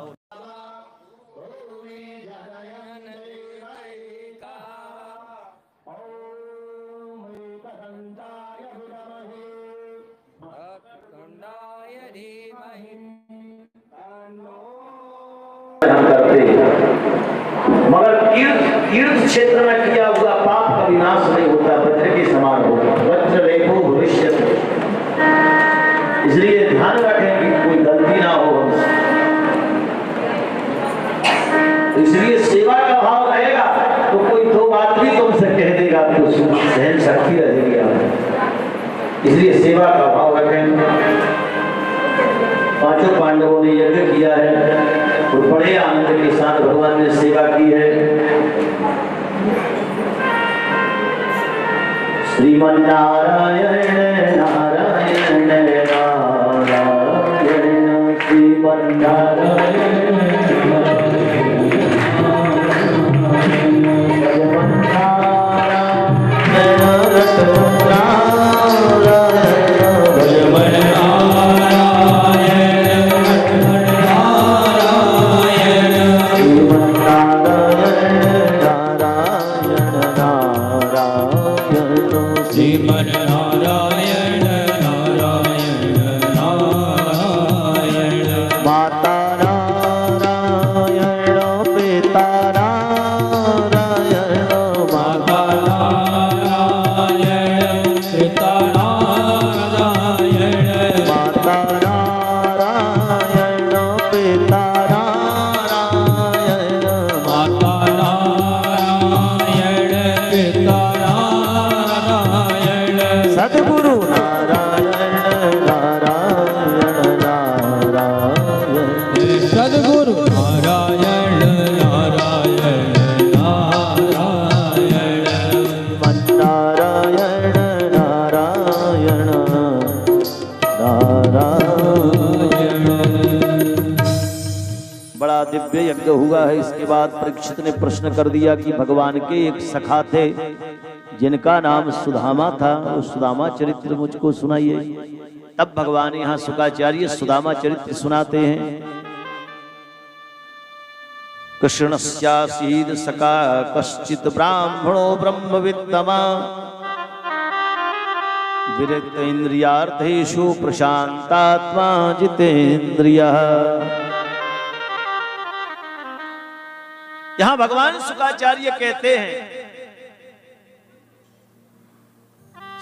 मगर तीर्थ क्षेत्र में किया हुआ पाप का विनाश नहीं होता, वज्र के समान होगा। वज्र लेपो भविष्य, इसलिए ध्यान रखें कि कोई गलती ना हो हमसे। इसलिए सेवा का भाव रहेगा तो कोई दो बात भी तुमसे कह देगा तो सहन शक्ति रहेगी आप। इसलिए सेवा का भाव रखें। पांचों पांडवों ने यज्ञ किया है और बड़े आनंद के साथ भगवान ने सेवा की है। श्रीमन्नारायण नारायण नारायण श्रीमन्नारायण हुआ है। इसके बाद परीक्षित ने प्रश्न कर दिया कि भगवान के एक सखा थे जिनका नाम सुदामा था, उस सुदामा चरित्र मुझको सुनाइए। तब भगवान यहाँ शुकाचार्य सुदामा चरित्र सुनाते हैं। कृष्णस्यासीद सखा कश्चित ब्राह्मणो ब्रह्मवित्तमा विरक्त इंद्रियार्थेषु प्रशांतात्मा जितेन्द्रियः। यहां भगवान शुकाचार्य कहते हैं,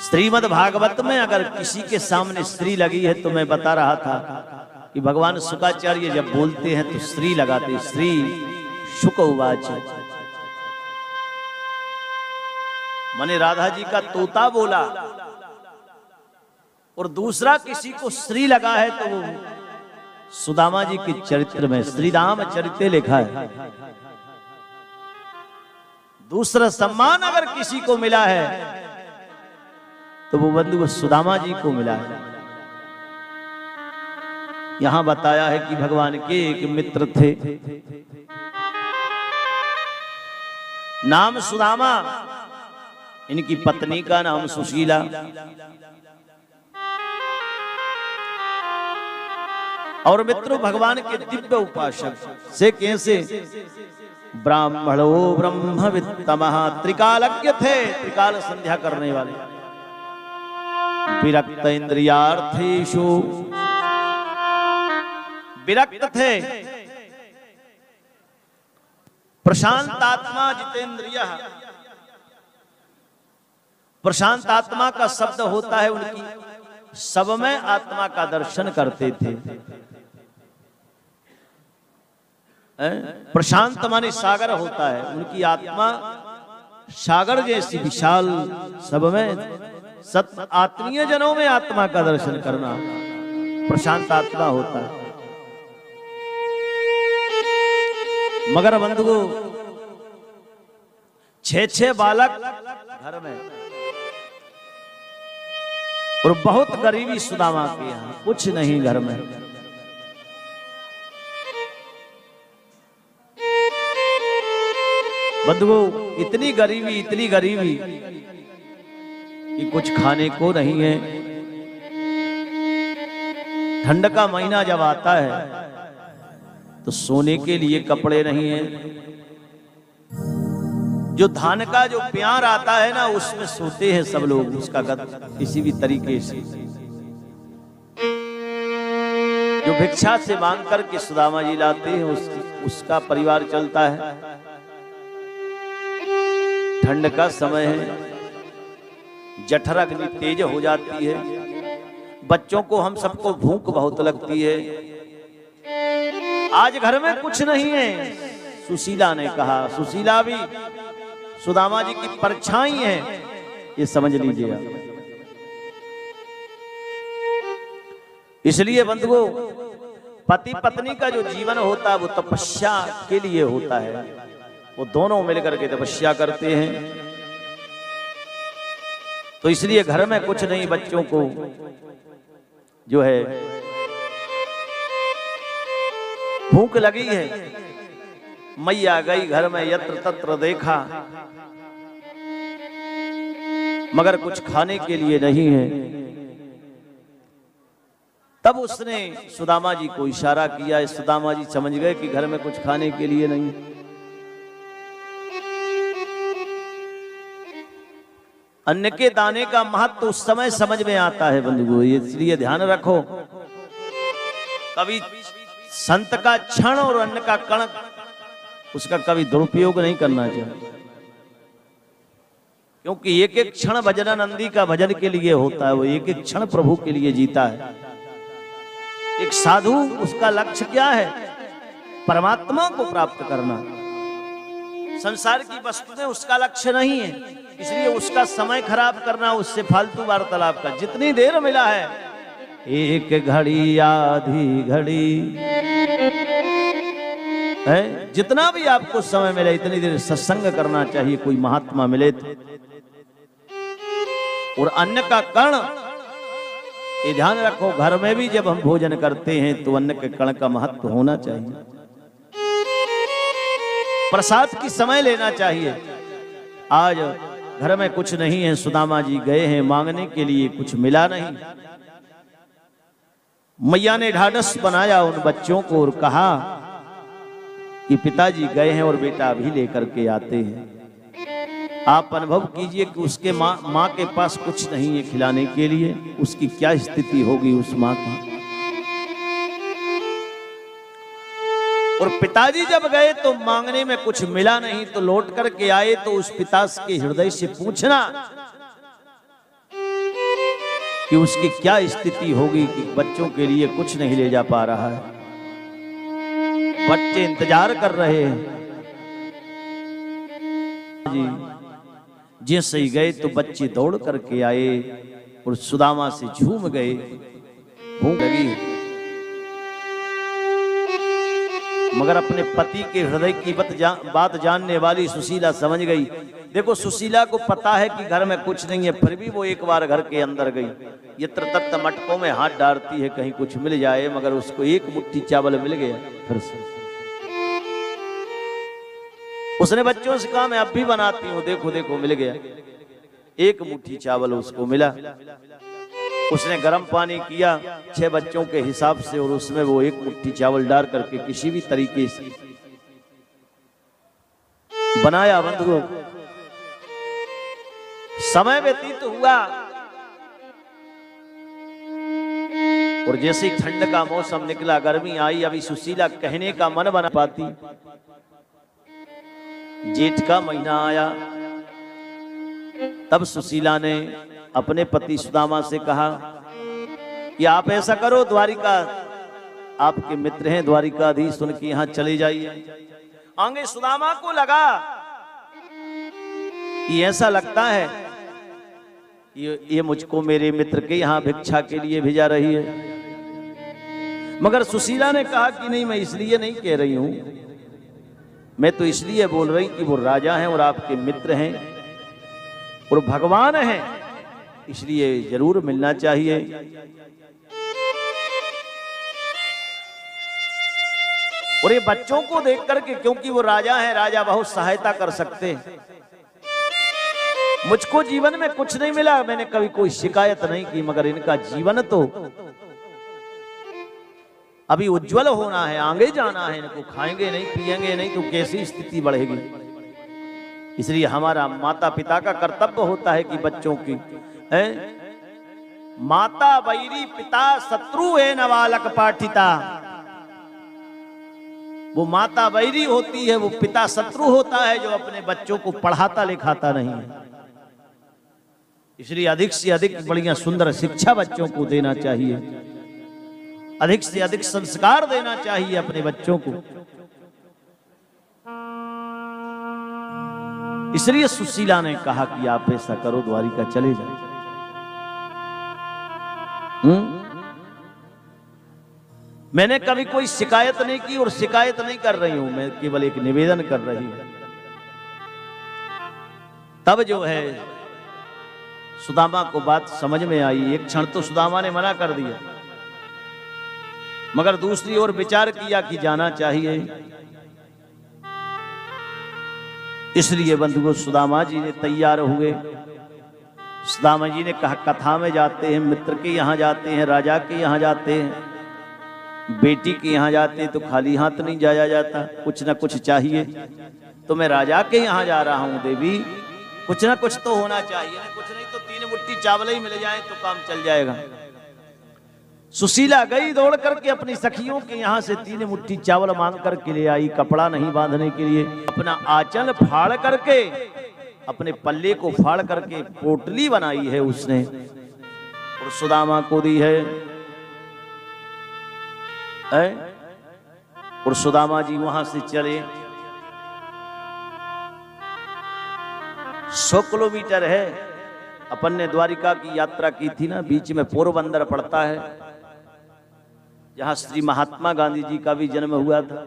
श्रीमद् भागवत में अगर किसी के सामने स्त्री लगी है तो मैं बता रहा था कि भगवान शुकाचार्य जब बोलते हैं तो स्त्री लगाते। स्त्री शुक उवाच, माने राधा जी का तोता बोला और दूसरा किसी को स्त्री लगा है तो वो सुदामा जी के चरित्र में श्री राम चरित्र लिखा है। दूसरा सम्मान अगर किसी को मिला है तो वो बंधु सुदामा जी को मिला है। यहां बताया है कि भगवान के एक मित्र थे, नाम सुदामा, इनकी पत्नी का नाम सुशीला। और मित्रों भगवान के दिव्य उपासक से कैसे ब्राह्मणो ब्रह्मवित्तमः, त्रिकालज्ञ थे, त्रिकाल संध्या करने वाले। विरक्त इंद्रियार्थेषु, विरक्त थे। प्रशांत आत्मा जितेंद्रियः, प्रशांत आत्मा का शब्द होता है उनकी सब में आत्मा का दर्शन करते थे। प्रशांत माने सागर होता है, उनकी आत्मा सागर जैसी विशाल, सब में सत आत्मीय जनों में आत्मा का दर्शन करना प्रशांत आत्मा होता है। मगर बंधुओं 6 बालक घर में और बहुत गरीबी सुदामा के यहाँ, कुछ नहीं घर में। बंधुओं इतनी गरीबी कि कुछ खाने को नहीं है। ठंड का महीना जब आता है तो सोने के लिए कपड़े नहीं है। जो धान का जो प्यार आता है ना, उसमें सोते हैं सब लोग, उसका किसी भी तरीके से। जो भिक्षा से मांग करके सुदामा जी लाते हैं, उसका परिवार चलता है। ठंड का समय है, जठर अग्नि तेज हो जाती है, बच्चों को हम सबको भूख बहुत लगती है। आज घर में कुछ नहीं है, सुशीला ने कहा। सुशीला भी सुदामा जी की परछाई है, ये समझ लीजिए आप। इसलिए बंधुओं पति पत्नी का जो जीवन होता है वो तपस्या के लिए होता है। वो दोनों मिलकर के तपस्या करते हैं। तो इसलिए घर में कुछ नहीं, बच्चों को जो है भूख लगी है। मैया गई घर में, यत्र तत्र देखा, मगर कुछ खाने के लिए नहीं है। तब उसने सुदामा जी को इशारा किया। सुदामा जी समझ गए कि घर में कुछ खाने के लिए नहीं। अन्न के दाने का महत्व उस समय समझ में आता है बंधुओं, इसलिए ध्यान रखो। कभी संत का क्षण और अन्न का कण, उसका कभी दुरुपयोग नहीं करना चाहिए। क्योंकि एक एक क्षण भजनानंदी का भजन के लिए होता है। वो एक एक क्षण प्रभु के लिए जीता है। एक साधु, उसका लक्ष्य क्या है? परमात्मा को प्राप्त करना। संसार की वस्तुएं उसका लक्ष्य नहीं है, इसलिए उसका समय खराब करना, उससे फालतू वार्तालाप का। जितनी देर मिला है, एक घड़ी आधी घड़ी है, जितना भी आपको समय मिले इतनी देर सत्संग करना चाहिए, कोई महात्मा मिले तो। और अन्न का कण, ये ध्यान रखो, घर में भी जब हम भोजन करते हैं तो अन्न के कण का महत्व होना चाहिए। प्रसाद की समय लेना चाहिए। आज घर में कुछ नहीं है, सुदामा जी गए हैं मांगने के लिए, कुछ मिला नहीं। मैया ने ढाढ़स बनाया उन बच्चों को और कहा कि पिताजी गए हैं और बेटा अभी लेकर के आते हैं। आप अनुभव कीजिए कि उसके माँ के पास कुछ नहीं है खिलाने के लिए, उसकी क्या स्थिति होगी उस माँ की। और पिताजी जब गए तो मांगने में कुछ मिला नहीं, तो लौट करके आए तो उस पिता के हृदय से पूछना कि उसकी क्या स्थिति होगी कि बच्चों के लिए कुछ नहीं ले जा पा रहा है। बच्चे इंतजार कर रहे हैं। जी जैसे ही गए तो बच्चे दौड़ करके आए और सुदामा से झूम गए। भूख लगी, मगर अपने पति के हृदय की बात जानने वाली सुशीला समझ गई। देखो सुशीला को पता है कि घर में कुछ नहीं है, फिर भी वो एक बार घर के अंदर गई। यत्र तत्र मटकों में हाथ डालती है कहीं कुछ मिल जाए, मगर उसको एक मुट्ठी चावल मिल गया। फिर से उसने बच्चों से कहा मैं अब भी बनाती हूँ, देखो देखो मिल गया। एक मुट्ठी चावल उसको मिला। उसने गर्म पानी किया 6 बच्चों के हिसाब से, और उसमें वो एक मुट्ठी चावल डाल करके किसी भी तरीके से बनाया। बंधुओं समय व्यतीत हुआ और जैसे ही ठंड का मौसम निकला, गर्मी आई, अभी सुशीला कहने का मन बना पाती। जेठ का महीना आया, तब सुशीला ने अपने पति सुदामा से कहा कि आप ऐसा करो, द्वारिका आपके मित्र हैं द्वारिकाधीश, उनके यहाँ चले जाइए। आगे सुदामा को लगा कि ऐसा लगता है ये मुझको मेरे मित्र के यहाँ भिक्षा के लिए भेजा रही है। मगर सुशीला ने कहा कि नहीं, मैं इसलिए नहीं कह रही हूं, मैं तो इसलिए बोल रही कि वो राजा हैं और आपके मित्र हैं और भगवान हैं, इसलिए जरूर मिलना चाहिए। और ये बच्चों को देख करके, क्योंकि वो राजा हैं, राजा बहुत सहायता कर सकते हैं। मुझको जीवन में कुछ नहीं मिला, मैंने कभी कोई शिकायत नहीं की, मगर इनका जीवन तो अभी उज्जवल होना है, आगे जाना है। इनको खाएंगे नहीं, पिएंगे नहीं तो कैसी स्थिति बढ़ेगी। इसलिए हमारा माता पिता का कर्तव्य होता है कि बच्चों की माता बैरी पिता शत्रु है नवालक पाठिता। वो माता बैरी होती है, वो पिता शत्रु होता है जो अपने बच्चों को पढ़ाता लिखाता नहीं है। इसलिए अधिक से अधिक बढ़िया सुंदर शिक्षा बच्चों को देना चाहिए, अधिक से अधिक संस्कार देना चाहिए अपने बच्चों को। इसलिए सुशीला ने कहा कि आप ऐसा करो, द्वारिका चले जाओ। मैंने कभी कोई शिकायत नहीं की और शिकायत नहीं कर रही हूं, मैं केवल एक निवेदन कर रही हूं। तब जो है सुदामा को बात समझ में आई। एक क्षण तो सुदामा ने मना कर दिया, मगर दूसरी ओर विचार किया कि जाना चाहिए। इसलिए बंधुओं सुदामा जी ने तैयार हुए। सुदामा जी ने कहा कथा में जाते हैं, मित्र के यहाँ जाते हैं, राजा के यहाँ जाते हैं, बेटी के यहाँ जाते हैं तो खाली हाथ नहीं जाया जाता, कुछ ना कुछ चाहिए। तो मैं राजा के यहाँ जा रहा हूँ देवी, कुछ ना कुछ तो होना चाहिए ना, कुछ नहीं तो 3 मुट्ठी चावल ही मिल जाए तो काम चल जाएगा। सुशीला गई दौड़ करके अपनी सखियों के यहाँ से 3 मुट्ठी चावल मांग करके ले आई। कपड़ा नहीं बांधने के लिए अपना आंचल फाड़ करके, अपने पल्ले को फाड़ करके पोटली बनाई है उसने और सुदामा को दी है। और सुदामा जी वहां से चले। 100 किलोमीटर है। अपन ने द्वारिका की यात्रा की थी ना, बीच में पोरबंदर पड़ता है जहां श्री महात्मा गांधी जी का भी जन्म हुआ था।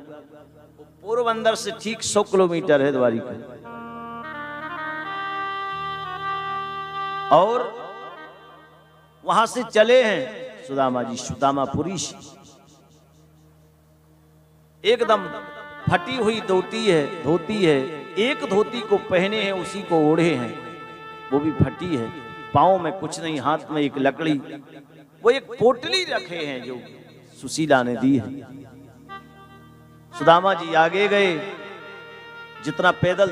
पोरबंदर से ठीक 100 किलोमीटर है द्वारिका। और वहां से चले हैं सुदामा जी सुदामापुरी से। एकदम फटी हुई धोती है, एक धोती को पहने हैं, उसी को ओढ़े हैं, वो भी फटी है। पाँव में कुछ नहीं, हाथ में एक लकड़ी, वो एक पोटली रखे हैं जो सुशीला ने दी है। सुदामा जी आगे गए, जितना पैदल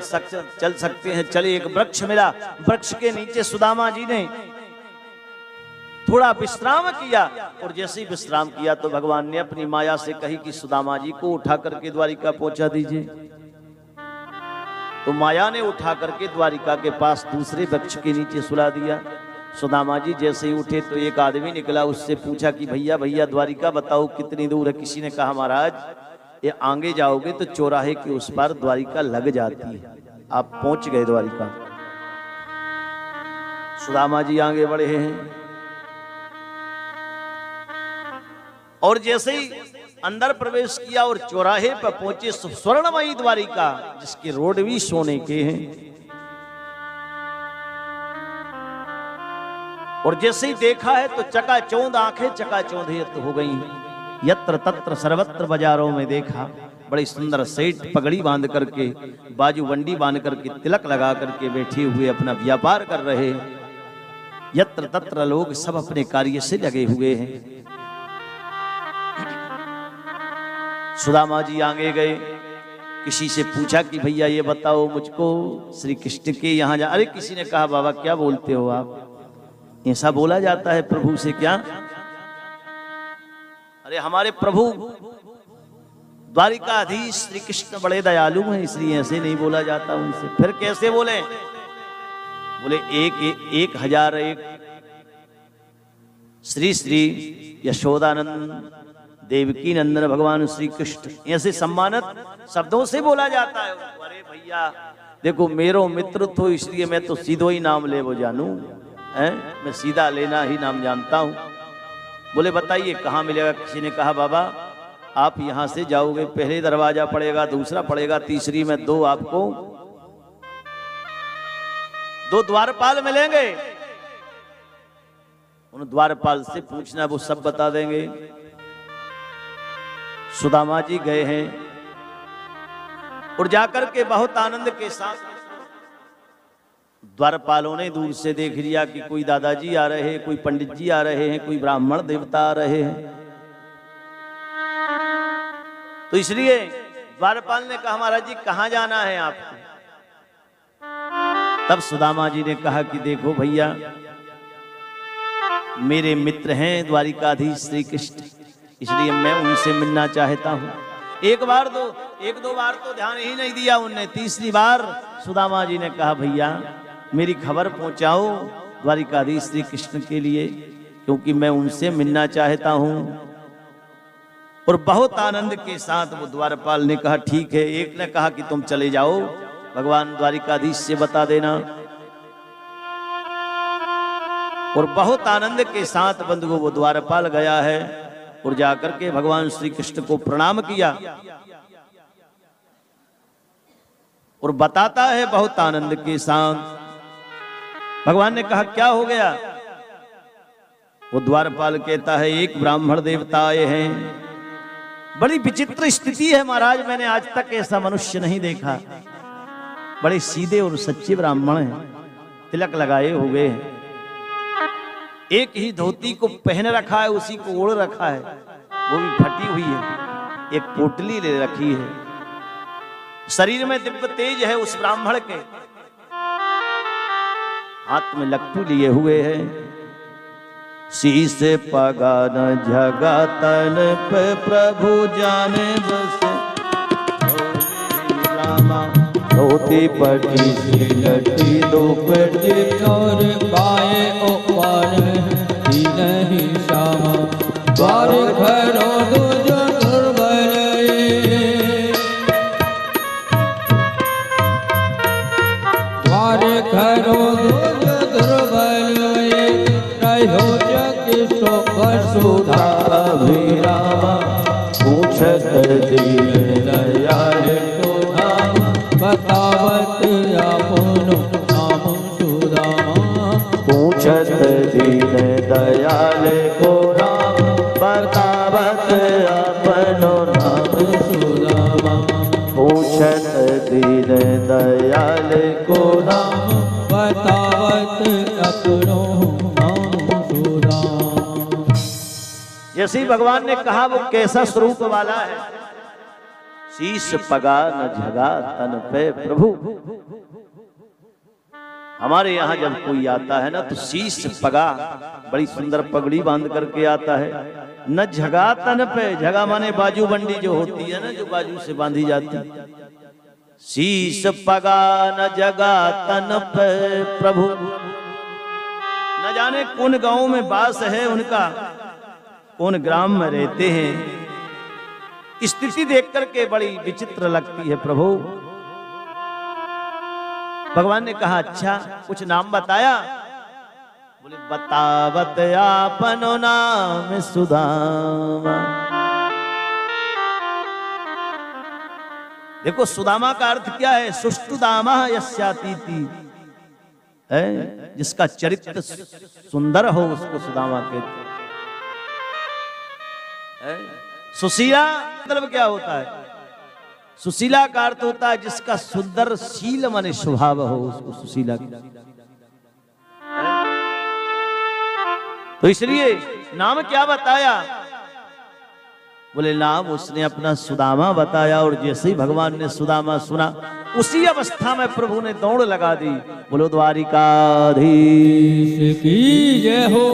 चल सकते हैं चले। एक वृक्ष मिला, वृक्ष के नीचे सुदामा जी ने थोड़ा विश्राम किया। और जैसे ही विश्राम किया तो भगवान ने अपनी माया से कही कि सुदामा जी को उठा करके द्वारिका पहुंचा दीजिए। तो माया ने उठा करके द्वारिका के पास दूसरे वृक्ष के नीचे सुला दिया। सुदामा जी जैसे ही उठे तो एक आदमी निकला, उससे पूछा कि भैया भैया द्वारिका बताओ कितनी दूर है। किसी ने कहा महाराज ये आगे जाओगे तो चौराहे के उस पार द्वारिका लग जाती है। आप पहुंच गए द्वारिका। सुदामा जी आगे बढ़े हैं और जैसे ही अंदर प्रवेश किया और चौराहे पर पहुंचे, स्वर्णमयी द्वारिका जिसके रोड भी सोने के हैं। और जैसे ही देखा है तो चकाचौंध आंखें चकाचौंध हो गई। यत्र तत्र सर्वत्र बाजारों में देखा, बड़ी सुंदर सेठ पगड़ी बांध करके, बाजू बंडी बांध करके, तिलक लगा करके बैठे हुए अपना व्यापार कर रहे। यत्र तत्र लोग सब अपने कार्य से लगे हुए हैं। सुदामा जी आगे गए, किसी से पूछा कि भैया ये बताओ मुझको श्री कृष्ण के यहाँ जा। अरे किसी ने कहा बाबा क्या बोलते हो आप, ऐसा बोला जाता है प्रभु से क्या? अरे हमारे प्रभु द्वारिकाधीश श्री कृष्ण बड़े दयालु हैं, इसलिए ऐसे नहीं बोला जाता उनसे। फिर कैसे बोले? बोले 1001 श्री श्री यशोदानंद देवकी नंदन भगवान श्री कृष्ण, ऐसे सम्मानित शब्दों से बोला जाता है। अरे भैया देखो मेरो मित्र तो इसलिए मैं तो सीधो ही नाम ले वो जानू है, मैं सीधा लेना ही नाम जानता हूँ। बोले बताइए कहाँ मिलेगा? किसी ने कहा बाबा आप यहाँ से जाओगे, पहले दरवाजा पड़ेगा, दूसरा पड़ेगा, तीसरी में दो आपको दो द्वारपाल मिलेंगे। उन द्वारपाल से पूछना, वो सब बता देंगे। सुदामा जी गए हैं और जाकर के बहुत आनंद के साथ द्वारपालों ने दूर से देख लिया कि कोई दादाजी आ रहे हैं, कोई पंडित जी आ रहे हैं, कोई ब्राह्मण देवता आ रहे हैं। तो इसलिए द्वारपाल ने कहा महाराज जी कहां जाना है आपको? तब सुदामा जी ने कहा कि देखो भैया मेरे मित्र हैं द्वारिकाधीश श्री कृष्ण, इसलिए मैं उनसे मिलना चाहता हूं। एक दो बार तो ध्यान ही नहीं दिया उनने। तीसरी बार सुदामा जी ने कहा भैया मेरी खबर पहुंचाओ द्वारिकाधीश श्री कृष्ण के लिए, क्योंकि मैं उनसे मिलना चाहता हूं। और बहुत आनंद के साथ वो द्वारपाल ने कहा ठीक है। एक ने कहा कि तुम चले जाओ भगवान द्वारिकाधीश से बता देना। और बहुत आनंद के साथ बंधुओं वो द्वारपाल गया है और जाकर के भगवान श्री कृष्ण को प्रणाम किया और बताता है बहुत आनंद के साथ। भगवान ने कहा क्या हो गया? वो द्वारपाल कहता है एक ब्राह्मण देवता आए हैं। बड़ी विचित्र स्थिति है महाराज, मैंने आज तक ऐसा मनुष्य नहीं देखा। बड़े सीधे और सच्चे ब्राह्मण हैं, तिलक लगाए हुए हैं, एक ही धोती को पहन रखा है, उसी को ओढ़ रखा है, वो भी फटी हुई है, एक पोटली ले रखी है। शरीर में दिव्य तेज है उस ब्राह्मण के, हाथ में लट्टू लिए हुए हैं। शीश पगा न झगा तन पे प्रभु जाने बस, धोती पटी सी लटी दो पटी और पाए ओपार ही नहीं श्यामा, द्वार घरो दूज दुर्बल द्वार घरो दूज दुर्बल रहो जग सो वसुधा अभिरामा, पूछत दीन दयाल को धाम, बतावत अपनो नाम सुदामा, पूछत दीन दयाल को राम, बतावत अपनो नाम सुदामा, पूछत दीन दयाल को राम, बतावत अपनो नाम सुदामा। जैसे ही भगवान ने कहा वो कैसा स्वरूप वाला है। शीश पगा न झगा तन पे प्रभु। हमारे यहाँ जब कोई आता है ना तो शीश पगा, बड़ी सुंदर पगड़ी बांध करके आता है। न झगा तन पे, झगा माने बाजू बंडी जो होती है ना, जो बाजू से बांधी जाती है। शीश पगा न जगा तन पे प्रभु। न जाने कौन गांव में वास है उनका, कौन ग्राम में रहते हैं। स्थिति देख करके बड़ी विचित्र लगती है प्रभु। भगवान ने कहा अच्छा कुछ नाम बताया? बोले बतावत आपनो नाम सुदामा। देखो सुदामा का अर्थ क्या है? सुष्टुदामा यस्यातीति है, जिसका चरित्र सुंदर हो उसको सुदामा कहते हैं। सुशीला मतलब क्या होता है? सुशीला का अर्थ होता है जिसका सुंदर शील माने स्वभाव हो, उसको सुशीला। तो इसलिए नाम क्या बताया? बोले नाम उसने अपना सुदामा बताया। और जैसे ही भगवान ने सुदामा सुना, उसी अवस्था में प्रभु ने दौड़ लगा दी। बोलो द्वारिकाधीश की जय हो।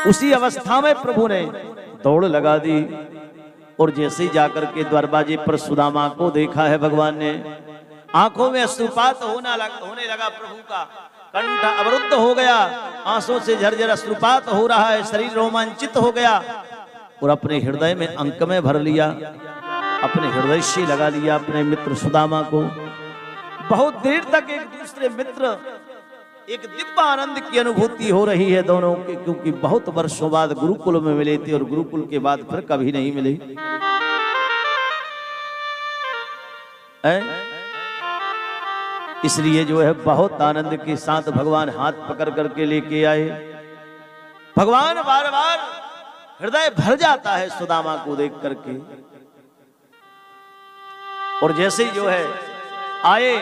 उसी अवस्था में प्रभु ने दौड़ लगा दी। और जैसे ही जाकर के दरवाजे पर सुदामा को देखा है भगवान ने, आंखों में अश्रुपात होने लगा प्रभु का। कंठ अवरुद्ध हो गया, आंसुओं से झरझर अश्रुपात हो रहा है, शरीर रोमांचित हो गया और अपने हृदय में अंक में भर लिया, अपने हृदय से लगा लिया अपने मित्र सुदामा को। बहुत देर तक एक दूसरे मित्र, एक दिव्य आनंद की अनुभूति हो रही है दोनों के, क्योंकि बहुत वर्षों बाद गुरुकुल में मिले थे और गुरुकुल के बाद फिर कभी नहीं मिले। इसलिए जो है बहुत आनंद के साथ भगवान हाथ पकड़ करके लेके आए। भगवान बार बार हृदय भर जाता है सुदामा को देख करके। और जैसे ही जो है आए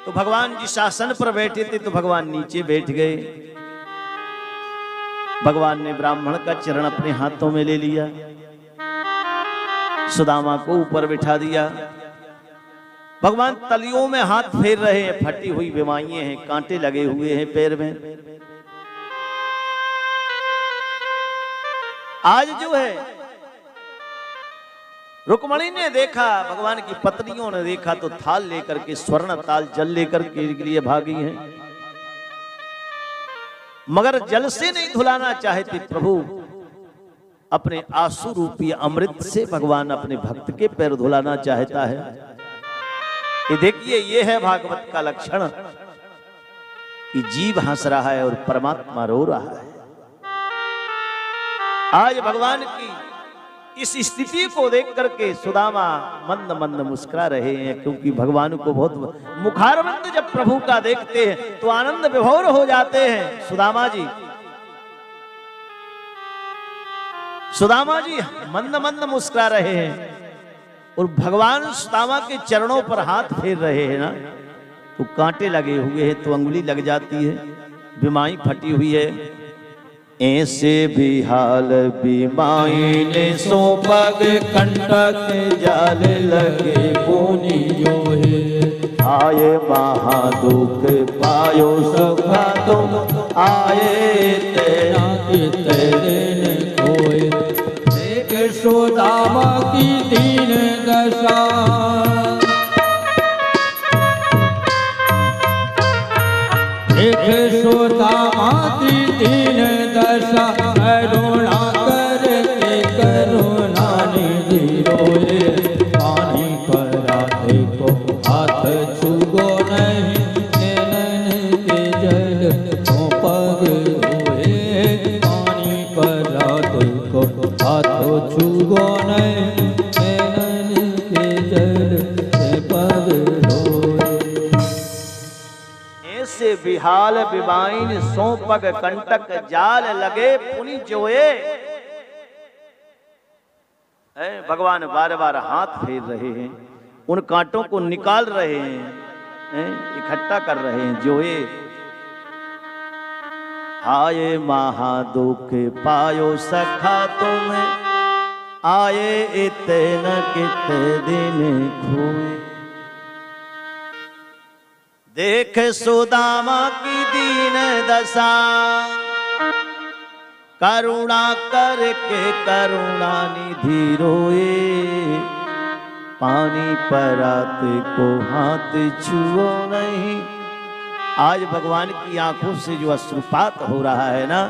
तो भगवान जिस आसन पर बैठे थे तो भगवान नीचे बैठ गए। भगवान ने ब्राह्मण का चरण अपने हाथों में ले लिया, सुदामा को ऊपर बिठा दिया। भगवान तलियों में हाथ फेर रहे हैं, फटी हुई बीमारियां हैं, कांटे लगे हुए हैं पैर में। आज जो है रुक्मणी ने देखा, भगवान की पत्नियों ने देखा तो थाल लेकर के, स्वर्ण ताल जल लेकर के लिए भागी हैं, मगर जल से नहीं धुलाना चाहते प्रभु। अपने आंसू रूपी अमृत से भगवान अपने भक्त के पैर धुलाना चाहता है। ये देखिए, ये है भागवत का लक्षण कि जीव हंस रहा है और परमात्मा रो रहा है। आज भगवान की इस स्थिति को देख करके सुदामा मंद मंद मुस्कुरा रहे हैं, क्योंकि भगवान को बहुत मुखारविंद जब प्रभु का देखते हैं तो आनंद विभोर हो जाते हैं। सुदामा जी मंद मंद मुस्कुरा रहे हैं और भगवान सुदामा के चरणों पर हाथ फेर रहे हैं ना, तो कांटे लगे हुए हैं, तो अंगुली लग जाती है, बीमारी फटी हुई है। ऐसे भी हाल बीमाई ने सो पग कंटक जाल लगे पुनि जो है। आए महादुख पायो सखा तुम आए तेरा तेरे कोई। एक सुदामा की दीन दशा, एक सुदामा की दीन दशा, करुणा करके करुणा निधि रोए। पानी परा देखो हाथ छुगो नहीं, नैनन के जल को पग रोए। पानी परा देखो हाथ छुगो नहीं, नैनन के जल से पग रोए। ऐसे बिहाल बिबाइन सो पग कंटक जाल लगे पुनि जोए। भगवान बार बार हाथ फेर रहे हैं, उन कांटों को निकाल रहे हैं, इकट्ठा कर रहे हैं, जोए। आए महादुख पायो सखा तुम आए, इतने कित दिन खोए। देख सुदामा की दीन दशा, करुणा करके करुणा निधि रोए। पानी परात को हाथ छुओ नहीं। आज भगवान की आंखों से जो अश्रुपात हो रहा है ना,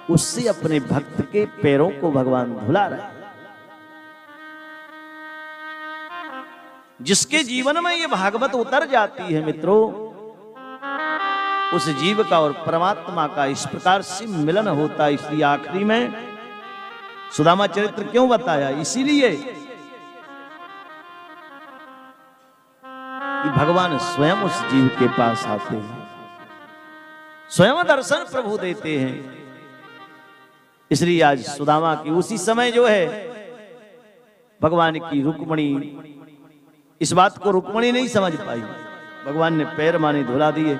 उससे अपने भक्त के पैरों को भगवान धुला रहा है। जिसके जीवन में ये भागवत उतर जाती है मित्रों, उस जीव का और परमात्मा का इस प्रकार से मिलन होता है। इसलिए आखिरी में सुदामा चरित्र क्यों बताया? इसीलिए कि भगवान स्वयं उस जीव के पास आते हैं, स्वयं दर्शन प्रभु देते हैं। इसलिए आज सुदामा की उसी समय जो है भगवान की रुक्मणी, इस बात को रुक्मणी नहीं समझ पाई। भगवान ने पैर माने धुला दिए,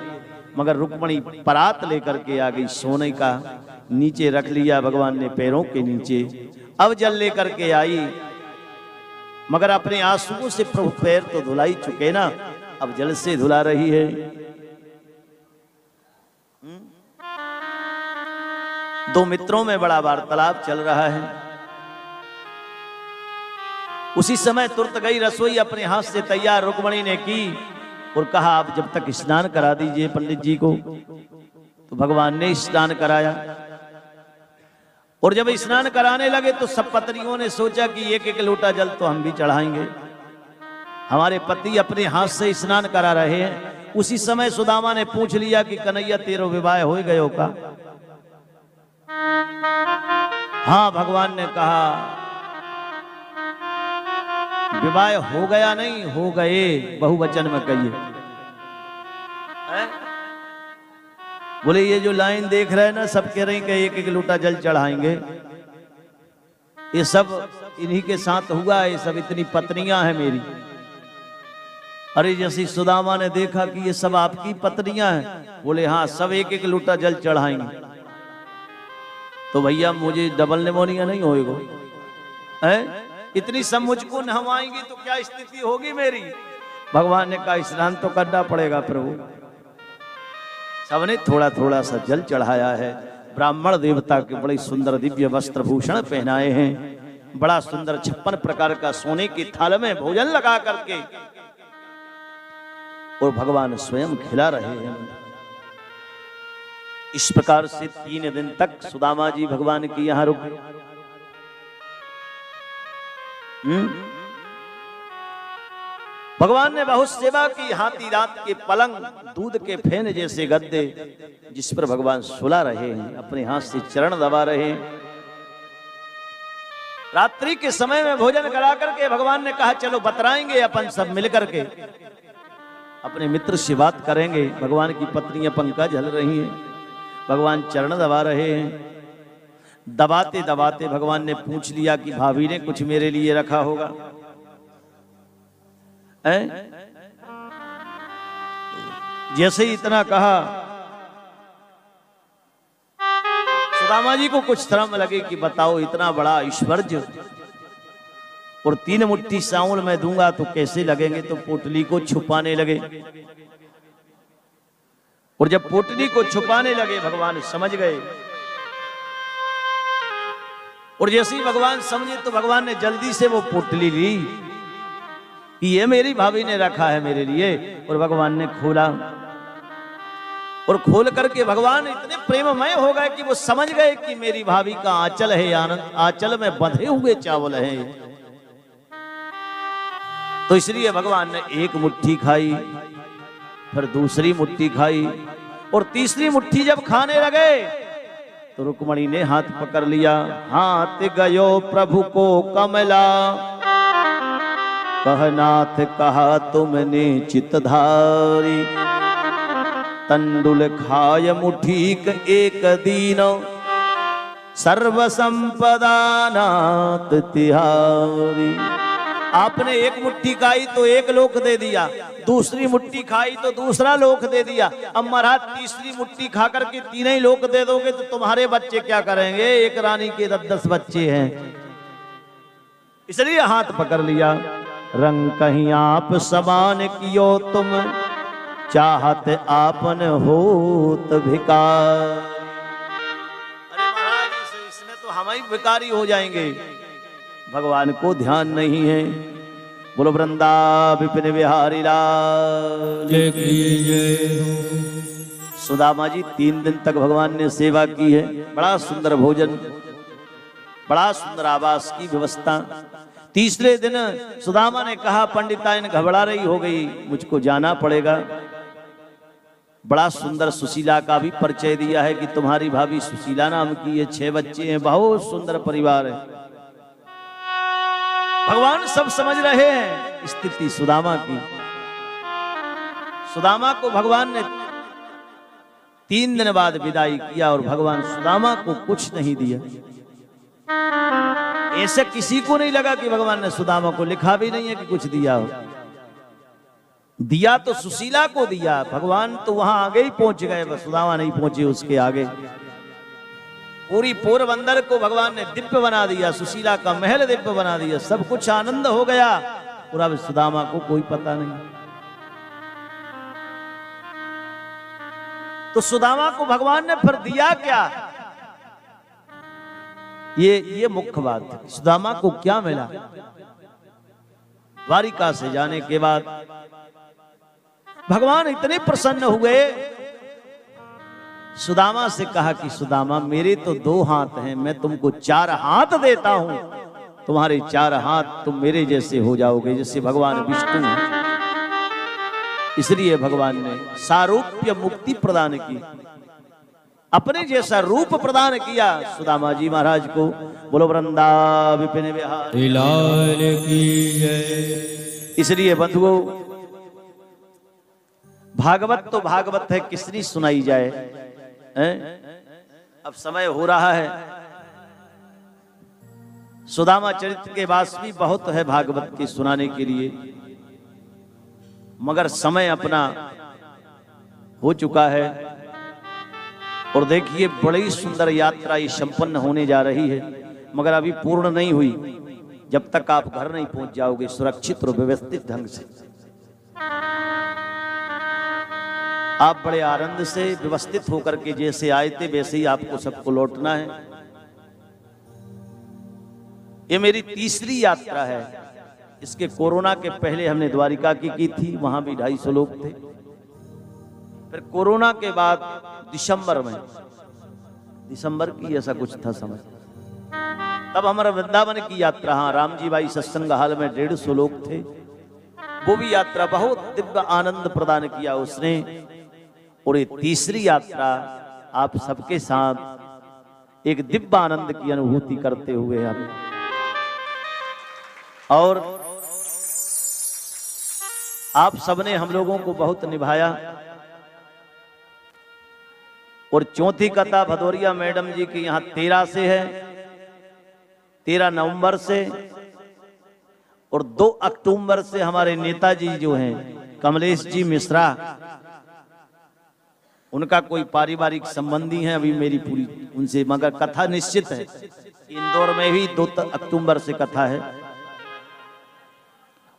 मगर रुक्मणी परात लेकर के आ गई सोने का, नीचे रख लिया भगवान ने पैरों के नीचे। अब जल लेकर के आई, मगर अपने आंसुओं से प्रभु पैर तो धुला ही चुके ना, अब जल से धुला रही है। दो मित्रों में बड़ा वार्तालाप चल रहा है। उसी समय तुरंत गई रसोई अपने हाथ से तैयार रुक्मणी ने की और कहा आप जब तक स्नान करा दीजिए पंडित जी को। तो भगवान ने स्नान कराया और जब स्नान कराने लगे तो सब पत्नियों ने सोचा कि एक एक लोटा जल तो हम भी चढ़ाएंगे, हमारे पति अपने हाथ से स्नान करा रहे हैं। उसी समय सुदामा ने पूछ लिया कि कन्हैया तेरो विवाह हो गयो का? हाँ, भगवान ने कहा विवाह हो गया नहीं, हो गए, बहुवचन में कहिए। बोले ये जो लाइन देख रहे हैं ना, सब कह रहे हैं कि एक एक लोटा जल चढ़ाएंगे। ये सब इन्हीं के साथ हुआ है, ये सब इतनी पत्नियां हैं मेरी। अरे जैसे सुदामा ने देखा कि ये सब आपकी पत्नियां हैं, बोले हाँ सब एक एक लोटा जल चढ़ाएंगे। तो भैया मुझे डबल निमोनिया नहीं होएगा है? इतनी सब मुझको नहवाएंगी तो क्या स्थिति होगी मेरी? भगवान ने कहा स्नान तो करना पड़ेगा प्रभु। सबने थोड़ा थोड़ा सा जल चढ़ाया है। ब्राह्मण देवता के बड़े सुंदर दिव्य वस्त्र भूषण पहनाए हैं, बड़ा सुंदर 56 प्रकार का सोने की थाल में भोजन लगा करके और भगवान स्वयं खिला रहे हैं। इस प्रकार से 3 दिन तक सुदामा जी भगवान की यहां रुके। भगवान ने बहुत सेवा की। हाथी रात के पलंग, दूध के फेन जैसे गद्दे जिस पर भगवान सुला रहे हैं, अपने हाथ से चरण दबा रहे हैं। रात्रि के समय में भोजन करा करके भगवान ने कहा चलो बतराएंगे अपन सब मिलकर के, अपने मित्र से बात करेंगे। भगवान की पत्नियां पंखा झल रही हैं, भगवान चरण दबा रहे हैं। दबाते दबाते भगवान ने पूछ लिया कि भाभी ने कुछ मेरे लिए रखा होगा? जैसे ही इतना कहा, सुदामा जी को कुछ शर्म लगे कि बताओ इतना बड़ा ऐश्वर्य और 3 मुट्ठी चावल मैं दूंगा तो कैसे लगेंगे? तो पोटली को छुपाने लगे। और जब पोटली को छुपाने लगे भगवान समझ गए। और जैसे ही भगवान समझे तो भगवान ने जल्दी से वो पोटली ली कि ये मेरी भाभी ने रखा है मेरे लिए। और भगवान ने खोला और खोल करके भगवान इतने प्रेममय हो गए कि वो समझ गए कि मेरी भाभी का आंचल है, आनंद आंचल में बंधे हुए चावल हैं। तो इसलिए भगवान ने 1 मुट्ठी खाई, फिर दूसरी मुट्ठी खाई और तीसरी मुट्ठी जब खाने लगे तो रुक्मणी ने हाथ पकड़ लिया। हाथ गयो प्रभु को कमला, कहनाथ कहा तुमने चितधारी। तंडुल खाय मुठीक एक दीन, सर्व संपदा नाथ तिहारी। आपने 1 मुट्ठी खाई तो 1 लोक दे दिया, दूसरी मुट्ठी खाई तो दूसरा लोक दे दिया। अब महाराज तीसरी मुट्ठी खा करके 3 ही लोक दे दोगे तो तुम्हारे बच्चे क्या करेंगे? एक रानी के 10 बच्चे हैं। इसलिए हाथ पकड़ लिया। रंग कहीं आप समान कियो तुम, चाहत आपन होत भिकार। अरे महाराज इसमें तो हम ही भिकारी हो जाएंगे। भगवान को ध्यान नहीं है। बोलो वृंदा विपिन बिहारी लाल की जय। सुदामा जी 3 दिन तक भगवान ने सेवा की है। बड़ा सुंदर भोजन, बड़ा सुंदर आवास की व्यवस्था। तीसरे दिन सुदामा ने कहा पंडिताइन घबरा रही हो गई, मुझको जाना पड़ेगा। बड़ा सुंदर सुशीला का भी परिचय दिया है कि तुम्हारी भाभी सुशीला नाम की है, 6 बच्चे हैं, बहुत सुंदर परिवार है। भगवान सब समझ रहे हैं स्थिति सुदामा की। सुदामा को भगवान ने 3 दिन बाद विदाई किया और भगवान सुदामा को कुछ नहीं दिया। ऐसे किसी को नहीं लगा कि भगवान ने सुदामा को, लिखा भी नहीं है कि कुछ दिया हो। दिया तो सुशीला को दिया। भगवान तो वहां आगे ही पहुंच गए, बस सुदामा नहीं पहुंचे उसके आगे। पूरी पोरबंदर को भगवान ने दिव्य बना दिया, सुशीला का महल दिव्य बना दिया, सब कुछ आनंद हो गया। पूरा सुदामा को कोई पता नहीं। तो सुदामा को भगवान ने फिर दिया क्या? ये मुख्य बात है। सुदामा को क्या मिला? द्वारिका से जाने के बाद भगवान इतने प्रसन्न हुए, सुदामा से कहा कि सुदामा मेरे तो 2 हाथ हैं, मैं तुमको 4 हाथ देता हूं, तुम्हारे 4 हाथ तुम मेरे जैसे हो जाओगे, जैसे भगवान विष्णु हैं। इसलिए भगवान ने सारूप्य मुक्ति प्रदान की, अपने जैसा रूप प्रदान किया सुदामा जी महाराज को। बोलो वृंदा विपिन बिहारी लाल की जय। इसलिए बंधुओं, भागवत तो भागवत है, किसनी सुनाई जाए हैं? अब समय हो रहा है, सुदामा चरित्र के पास भी बहुत है भागवत के सुनाने के लिए, मगर समय अपना हो चुका है। और देखिए बड़ी सुंदर यात्रा ये संपन्न होने जा रही है, मगर अभी पूर्ण नहीं हुई जब तक आप घर नहीं पहुंच जाओगे सुरक्षित और व्यवस्थित ढंग से। आप बड़े आनंद से व्यवस्थित होकर के जैसे आए थे वैसे ही आपको सबको लौटना है। ये मेरी तीसरी यात्रा है। इसके कोरोना के पहले हमने द्वारिका की थी, वहां भी 250 लोग थे। फिर कोरोना के बाद दिसंबर की ऐसा कुछ था समय, तब हमारा वृंदावन की यात्रा, हाँ राम जी भाई सत्संग हाल में 150 लोग थे। वो भी यात्रा बहुत दिव्य आनंद प्रदान किया उसने। और ये तीसरी यात्रा आप सबके साथ एक दिव्य आनंद की अनुभूति करते हुए हम, और आप सबने हम लोगों को बहुत निभाया। और चौथी कथा भदौरिया मैडम जी की यहाँ 13 से है, 13 नवंबर से, और 2 अक्टूबर से हमारे नेताजी जो हैं कमलेश जी मिश्रा, उनका कोई पारिवारिक संबंधी है, अभी मेरी पूरी उनसे मगर कथा निश्चित है। इंदौर में भी 2 अक्टूबर से कथा है।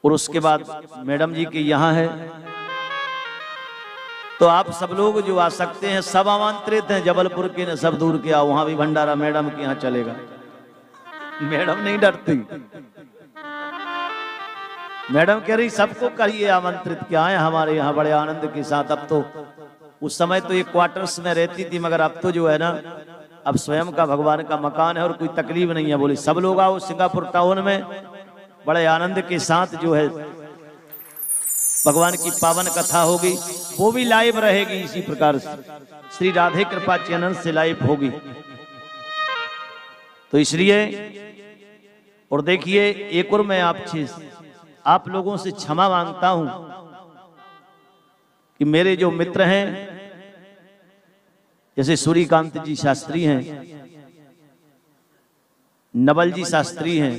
और उसके बाद मैडम जी के यहाँ है। तो आप सब लोग जो आ सकते हैं सब आमंत्रित हैं, जबलपुर के न सब दूर के आओ, वहां भी भंडारा मैडम के यहाँ चलेगा। मैडम नहीं डरती, मैडम कह रही सबको कहिए आमंत्रित क्या है हमारे यहाँ बड़े आनंद के साथ। अब तो उस समय तो ये क्वार्टर्स में रहती थी, मगर अब तो जो है ना, अब स्वयं का भगवान का मकान है और कोई तकलीफ नहीं है। बोली सब लोग आओ सिंगापुर टाउन में, बड़े आनंद के साथ जो है भगवान की पावन कथा होगी, वो भी लाइव रहेगी इसी प्रकार से श्री राधे कृपा चैनल से लाइव होगी। तो इसलिए, और देखिए एक और मैं आप लोगों से क्षमा मांगता हूं कि मेरे जो मित्र हैं जैसे सूर्यकांत जी शास्त्री हैं, नवल जी शास्त्री हैं,